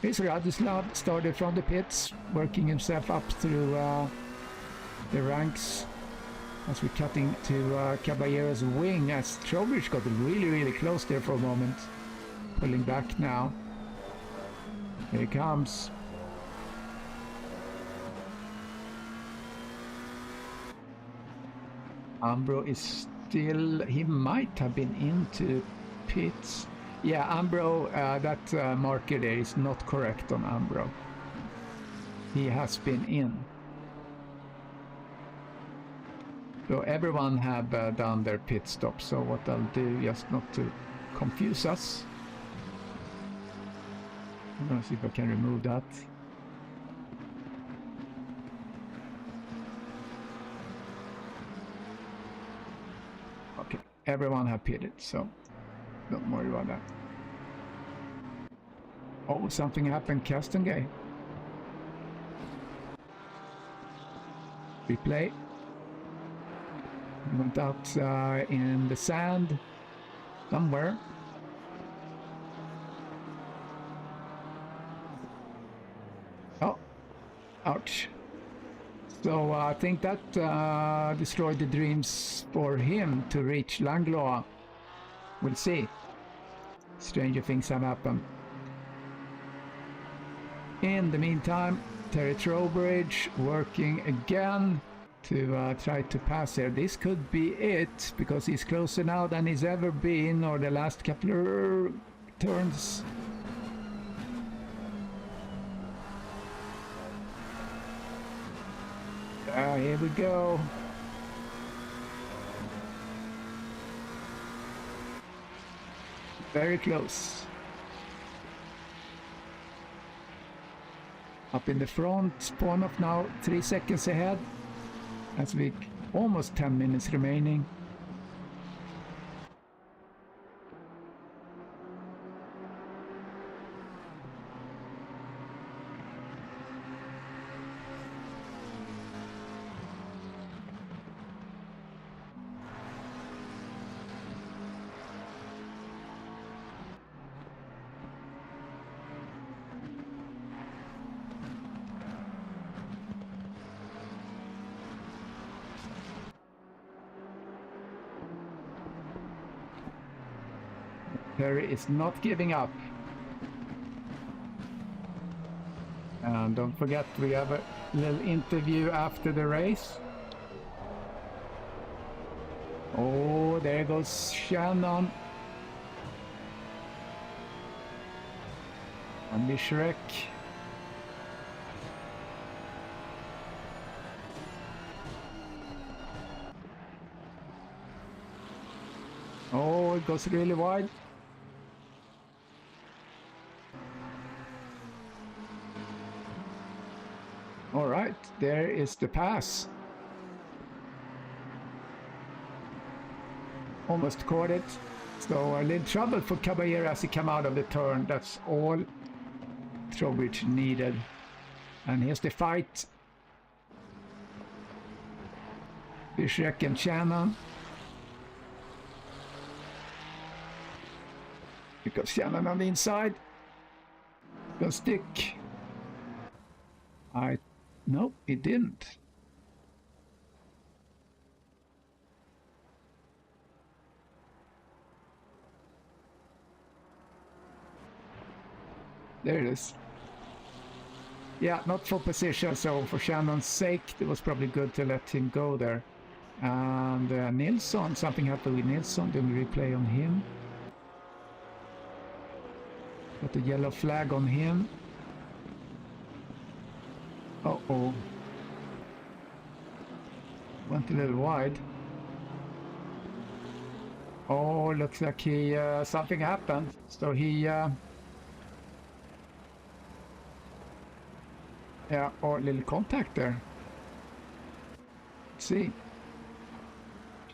Here's Radislav, started from the pits, working himself up through the ranks as we're cutting to Caballero's wing, as Trowbridge got really close there for a moment. Pulling back now. Here he comes. Umbro is still... he might have been into pits. Yeah, Umbro, that marker there is not correct on Umbro. He has been in. So everyone have done their pit stop, so what I'll do, just not to confuse us. I'm gonna see if I can remove that. Okay, everyone have pitted, so don't worry about that. Oh, something happened, Castengay. Replay. Went out in the sand somewhere. Oh, ouch. So I think that destroyed the dreams for him to reach Langlois. We'll see. Stranger things have happened. In the meantime, Terry Trowbridge working again to try to pass here. This could be it, because he's closer now than he's ever been, or the last couple of turns. Here we go. Very close. Up in the front, spawn off now, 3 seconds ahead. As we almost 10 minutes remaining. Perry is not giving up. And don't forget, we have a little interview after the race. Oh, there goes Shannon. And Shrek. Oh, it goes really wide. All right, there is the pass. Almost caught it. So a little trouble for Caballero as he came out of the turn. That's all Trowbridge needed. And here's the fight. Bishek and Shannon. Because Shannon on the inside. Go stick. Nope, it didn't. There it is. Yeah, not for position, so for Shannon's sake, it was probably good to let him go there. And Nilsson, something happened with Nilsson, then we replay on him. Got the yellow flag on him. Uh-oh. Went a little wide. Oh, looks like he something happened. So he yeah, or a little contact there. Let's see.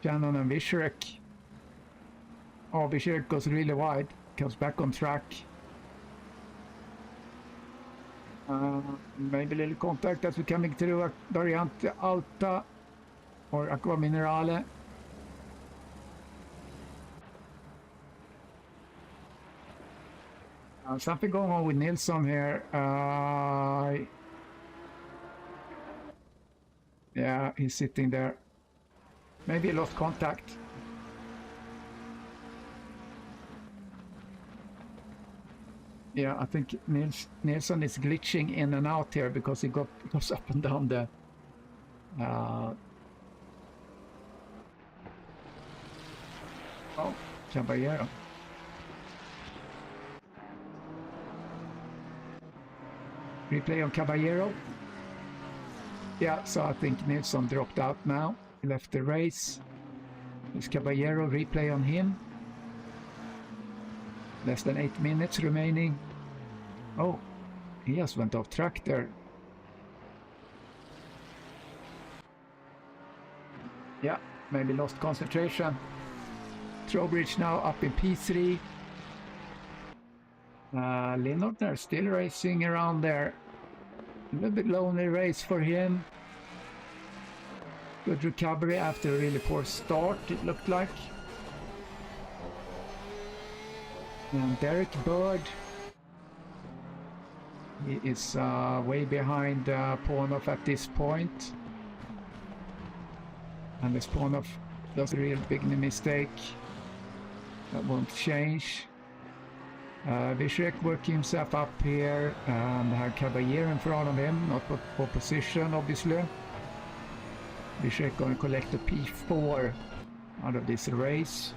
Shannon and Visharek. Oh, Visharek goes really wide. Comes back on track. Maybe a little contact as we're coming through Variante Alta or Aqua Minerale. Something going on with Nilsson here. Yeah, he's sitting there. Maybe he lost contact. Yeah, I think Nilsson is glitching in and out here because he goes up and down the... Oh, Caballero. Replay on Caballero. Yeah, so I think Nilsson dropped out now. He left the race. There's Caballero, replay on him. Less than 8 minutes remaining. Oh, he just went off track there. Yeah, maybe lost concentration. Trowbridge now up in P3. Linnotner still racing around there. A little bit lonely race for him. Good recovery after a really poor start, it looked like. And Derek Bird, he is way behind Ponov at this point. And as Ponov does a real big mistake, that won't change. Vyshek working himself up here and had Caballero in front of him, not for position obviously. Vyshek going to collect a P4 out of this race.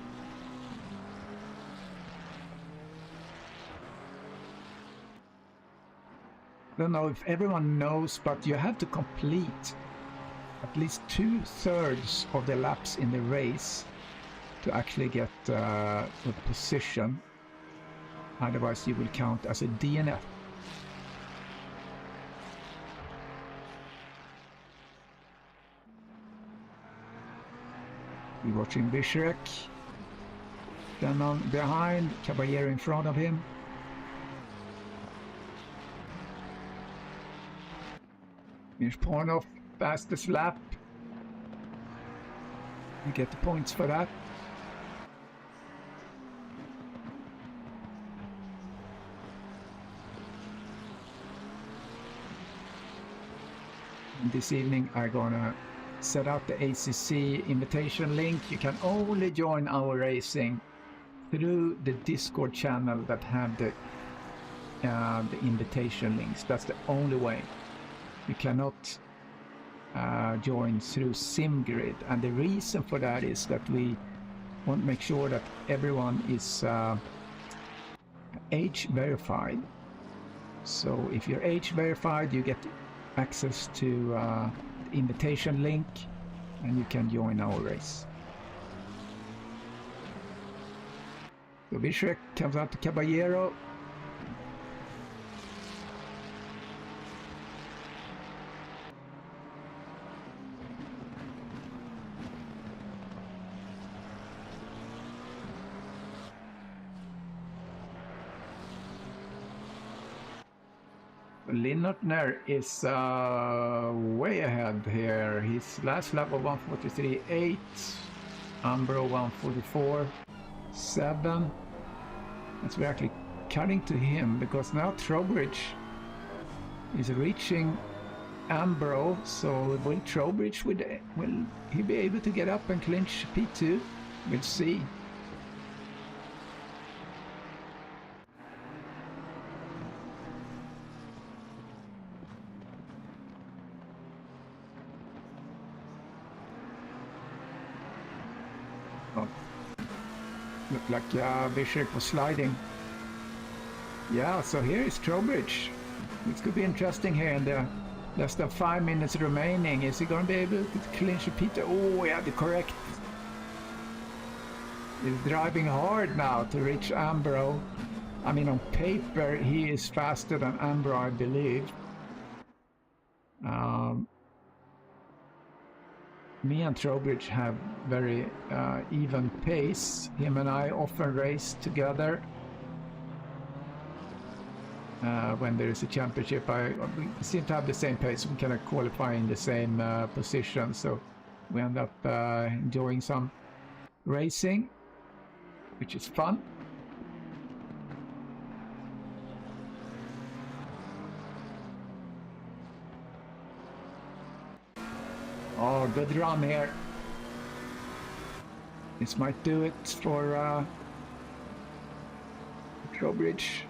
I don't know if everyone knows, but you have to complete at least 2/3 of the laps in the race to actually get a position. Otherwise you will count as a DNF. We're watching Vyshek. Then on behind, Caballero in front of him. Here's Ponov, fastest lap. You get the points for that. And this evening I'm gonna set out the ACC invitation link. You can only join our racing through the Discord channel that have the invitation links. That's the only way. You cannot join through SimGrid, and the reason for that is that we want to make sure that everyone is age verified. So if you're age verified, you get access to the invitation link and you can join our race. So Vyshek comes out to Caballero. Linnotner is way ahead here. His last lap of 1:43.8, Umbro 1:44.7. That's we're actually cutting to him because now Trowbridge is reaching Umbro. So will Trowbridge will he be able to get up and clinch P2? We'll see. Looked like Vyshek was sliding. Yeah, so here is Trowbridge. This could be interesting here in the less than 5 minutes remaining. Is he going to be able to clinch a P2? Oh, yeah, the correct. He's driving hard now to reach Umbro. I mean, on paper, he is faster than Umbro, I believe. Me and Trowbridge have very even pace. Him and I often race together. When there is a championship, we seem to have the same pace. We kind of qualify in the same position, so we end up enjoying some racing, which is fun. Oh, good run here. This might do it for Trowbridge.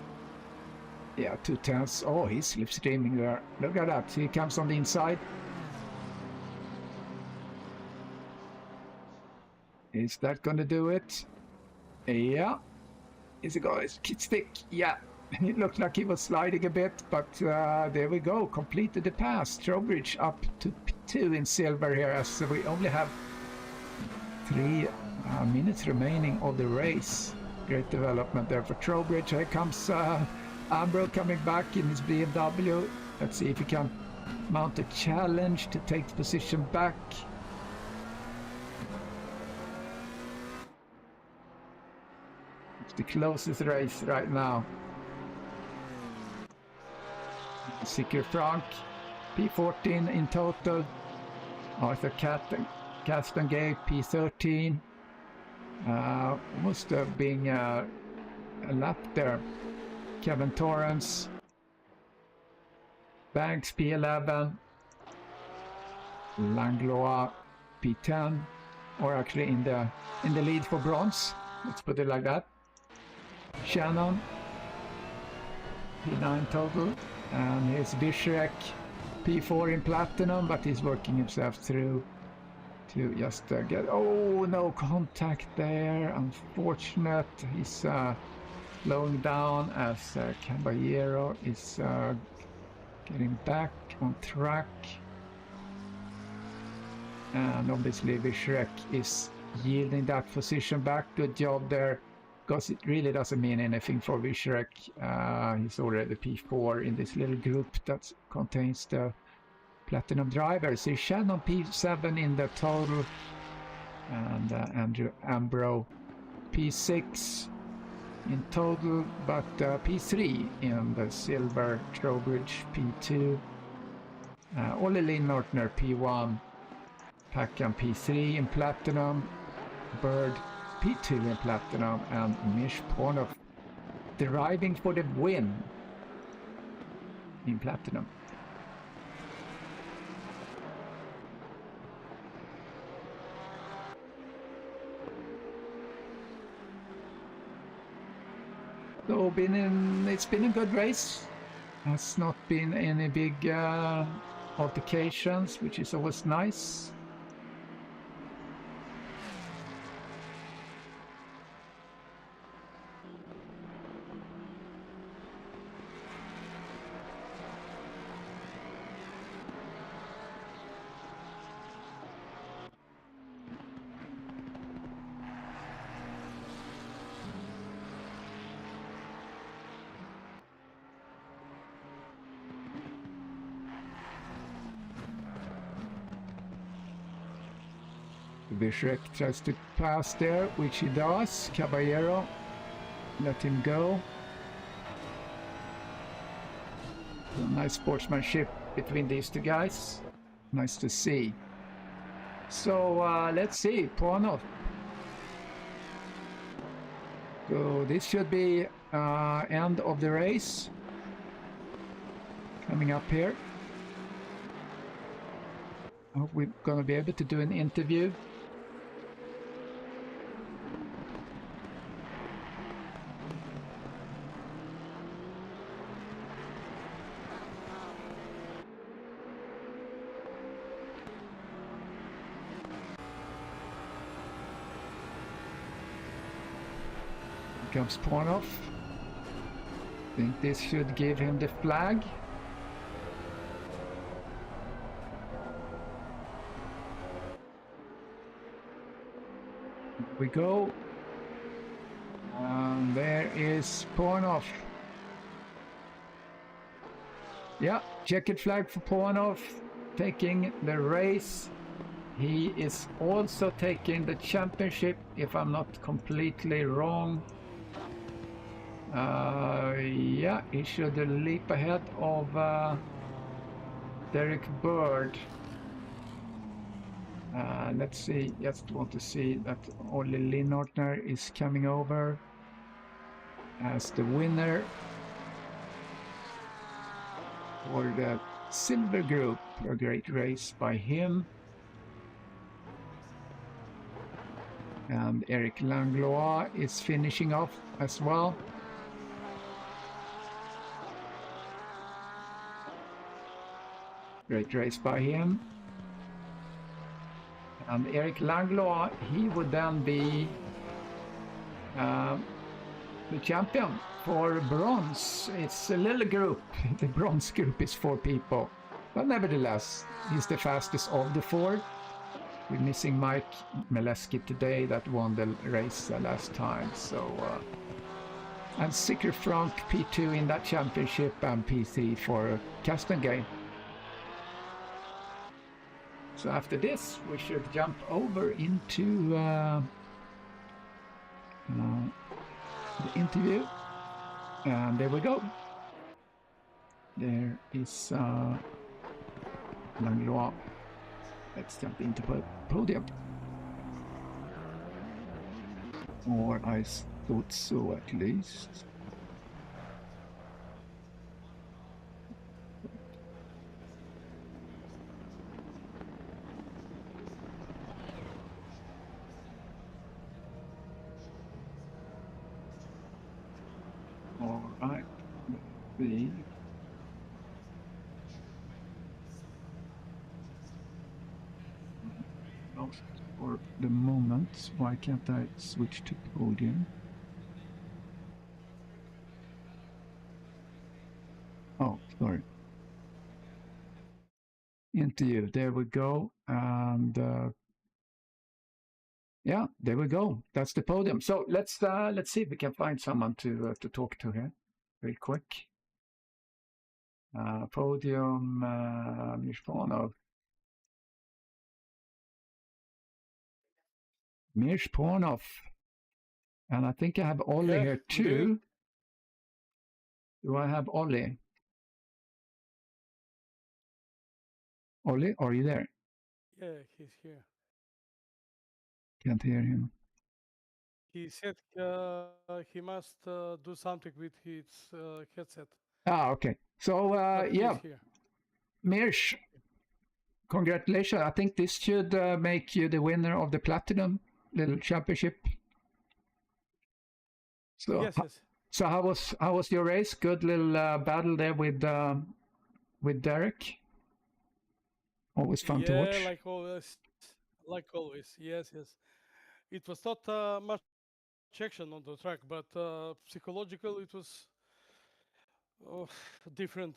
Yeah, 2/10. Oh, he's slipstreaming there. Look at that. He comes on the inside. Is that going to do it? Yeah. Is it going to stick? Yeah. It looked like he was sliding a bit, but there we go. Completed the pass. Trowbridge up to 2 in silver here, as we only have 3 minutes remaining of the race. Great development there for Trowbridge. Here comes Ambro coming back in his BMW. Let's see if he can mount a challenge to take the position back. It's the closest race right now. Siker Frank, P14 in total. Arthur Castangay, P13. Must have been a lap there. Kevin Torrance. Banks, P11. Langlois, P10. Or actually in the lead for bronze. Let's put it like that. Shannon, P9 total. And here's Bishrek, P4 in platinum, but he's working himself through to just get... Oh, no contact there. Unfortunate. He's slowing down as Caballero is getting back on track. And obviously Bishrek is yielding that position back. Good job there. Because it really doesn't mean anything for Bishrek. He's already P4 in this little group that contains the platinum drivers. So Shannon P7 in the total, and Andrew Ambro P6 in total, but P3 in the silver. Trowbridge P2, Olle Linnortner P1, Packham P3 in platinum, Bird P2 in platinum, and Mish Pornov driving for the win in platinum. So it's been a good race. Has not been any big altercations, which is always nice. Bishrek tries to pass there, which he does. Caballero let him go. So nice sportsmanship between these two guys. Nice to see. So let's see, Pornov. So this should be end of the race. Coming up here. I hope we're gonna be able to do an interview. Comes Pornov. Think this should give him the flag. Here we go. And there is Pornov. Yeah, checkered flag for Pornov, taking the race. He is also taking the championship, if I'm not completely wrong. Yeah, he should leap ahead of Derek Bird. Let's see, just want to see that Olle Linnortner is coming over as the winner for the silver group. A great race by him. And Eric Langlois is finishing off as well. Great race by him. And Eric Langlois, he would then be the champion for bronze. It's a little group. The bronze group is 4 people. But nevertheless, he's the fastest of the 4. We're missing Mike Meleski today that won the race last time. So, and Sicker Frank P2 in that championship and P3 for Castengate. So after this, we should jump over into the interview. And there we go. There is Langlois. Let's jump into the podium. Or I thought so at least. All right. For the moment, why can't I switch to podium? Oh, sorry. Interview, there we go. And yeah, there we go. That's the podium. So let's see if we can find someone to talk to here, real quick. Podium, Mirshponov. Mirshponov. And I think I have Ollie here too. Do I have Ollie? Ollie, are you there? Yeah, he's here. Can't hear him. He said he must do something with his headset. Ah, okay. So, yeah, Mirsh, congratulations. I think this should make you the winner of the Platinum Little Championship. So, yes, yes. So how was your race? Good little battle there with Derek. Always fun to watch. Yeah, like always. Like always. Yes, yes. It was not much action on the track, but psychological it was different.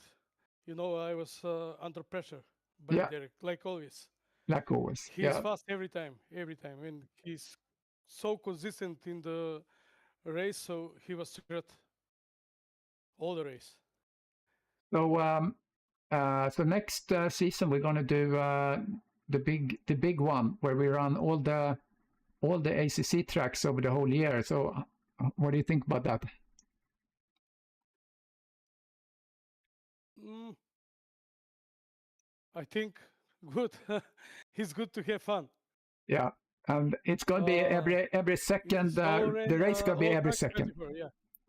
You know, I was under pressure by Derek, like always. Like always. He's fast every time, and he's so consistent in the race, so he was secret all the race. So so next season we're going to do the big one where we run all the ACC tracks over the whole year. So what do you think about that? I think good. It's good to have fun. Yeah, and it's going to be every second. The race going to be every second.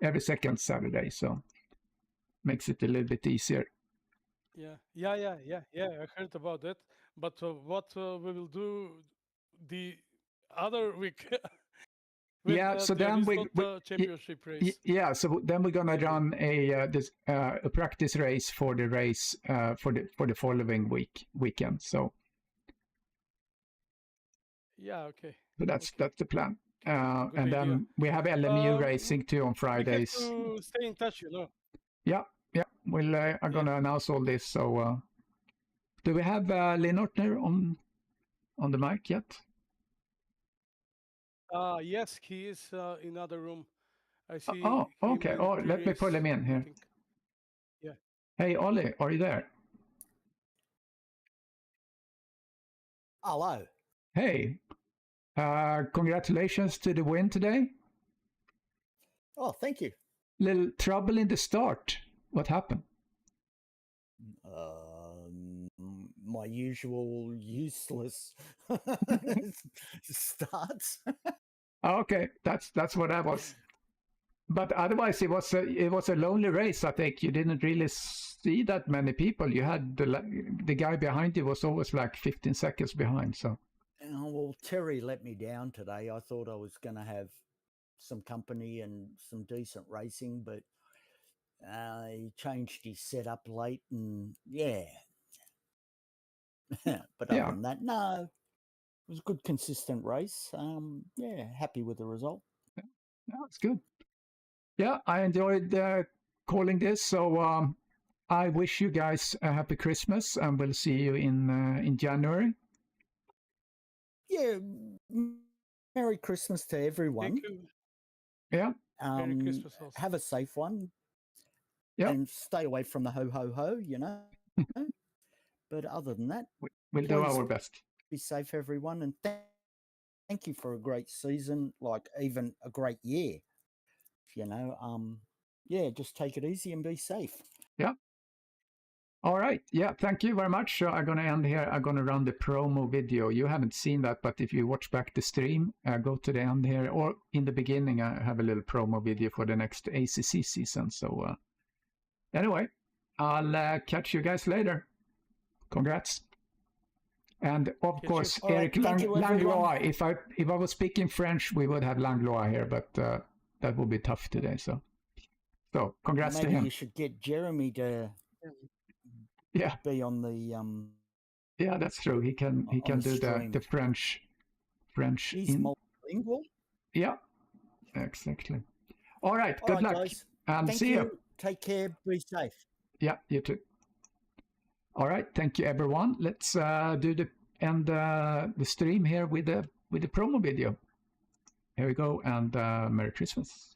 Every second Saturday, so makes it a little bit easier. Yeah. I heard about that. But what we will do the other week? So then we championship race. Yeah, so then we're gonna run a practice race for the race for the following weekend. So yeah, okay. So that's the plan. And then we have LMU racing too on Fridays. To stay in touch, you know. Yeah. We'll I'm gonna announce all this. So do we have Lynn Ortner on the mic yet? Yes, he is in another room. I see. Oh, okay. Oh, let me pull him in here. Yeah. Hey, Ollie, are you there? Hello. Hey, congratulations to the win today. Oh, thank you. Little trouble in the start. What happened? My usual useless starts. Okay, that's what I was. But otherwise, it was a lonely race. I think you didn't really see that many people. You had the guy behind you was always like 15 seconds behind. So Oh, well, Terry let me down today. I thought I was going to have some company and some decent racing, but he changed his setup late, and yeah. But other Yeah. than that, no, it was a good, consistent race. Yeah, happy with the result. No, it's good. Yeah, I enjoyed calling this. So I wish you guys a happy Christmas, and we'll see you in January. Yeah, Merry Christmas to everyone. Thank you. Yeah. Merry Christmas also. Have a safe one. Yeah. And stay away from the ho ho ho, you know. But other than that, We'll do please our best. be safe, everyone, and thank you for a great season, like even a great year. You know, yeah, just take it easy and be safe. Yeah. All right. Yeah. Thank you very much. So I'm going to end here. I'm going to run the promo video. You haven't seen that, but if you watch back the stream, go to the end here, or in the beginning, I have a little promo video for the next ACC season. So anyway, I'll catch you guys later. Congrats. And of Catch course, All right, Eric thank you, Langlois. everyone. If I was speaking French, we would have Langlois here, but that would be tough today. So congrats to Maybe him. you should get Jeremy to Yeah. be on the Yeah, that's true. He can on do stream. the French. He's multilingual. Yeah, exactly. All right. All Good right, luck, guys. and Thank see you. you. Take care. Be safe. Yeah, you too. All right. Thank you, everyone. Let's do the stream here with the promo video. Here we go, and Merry Christmas.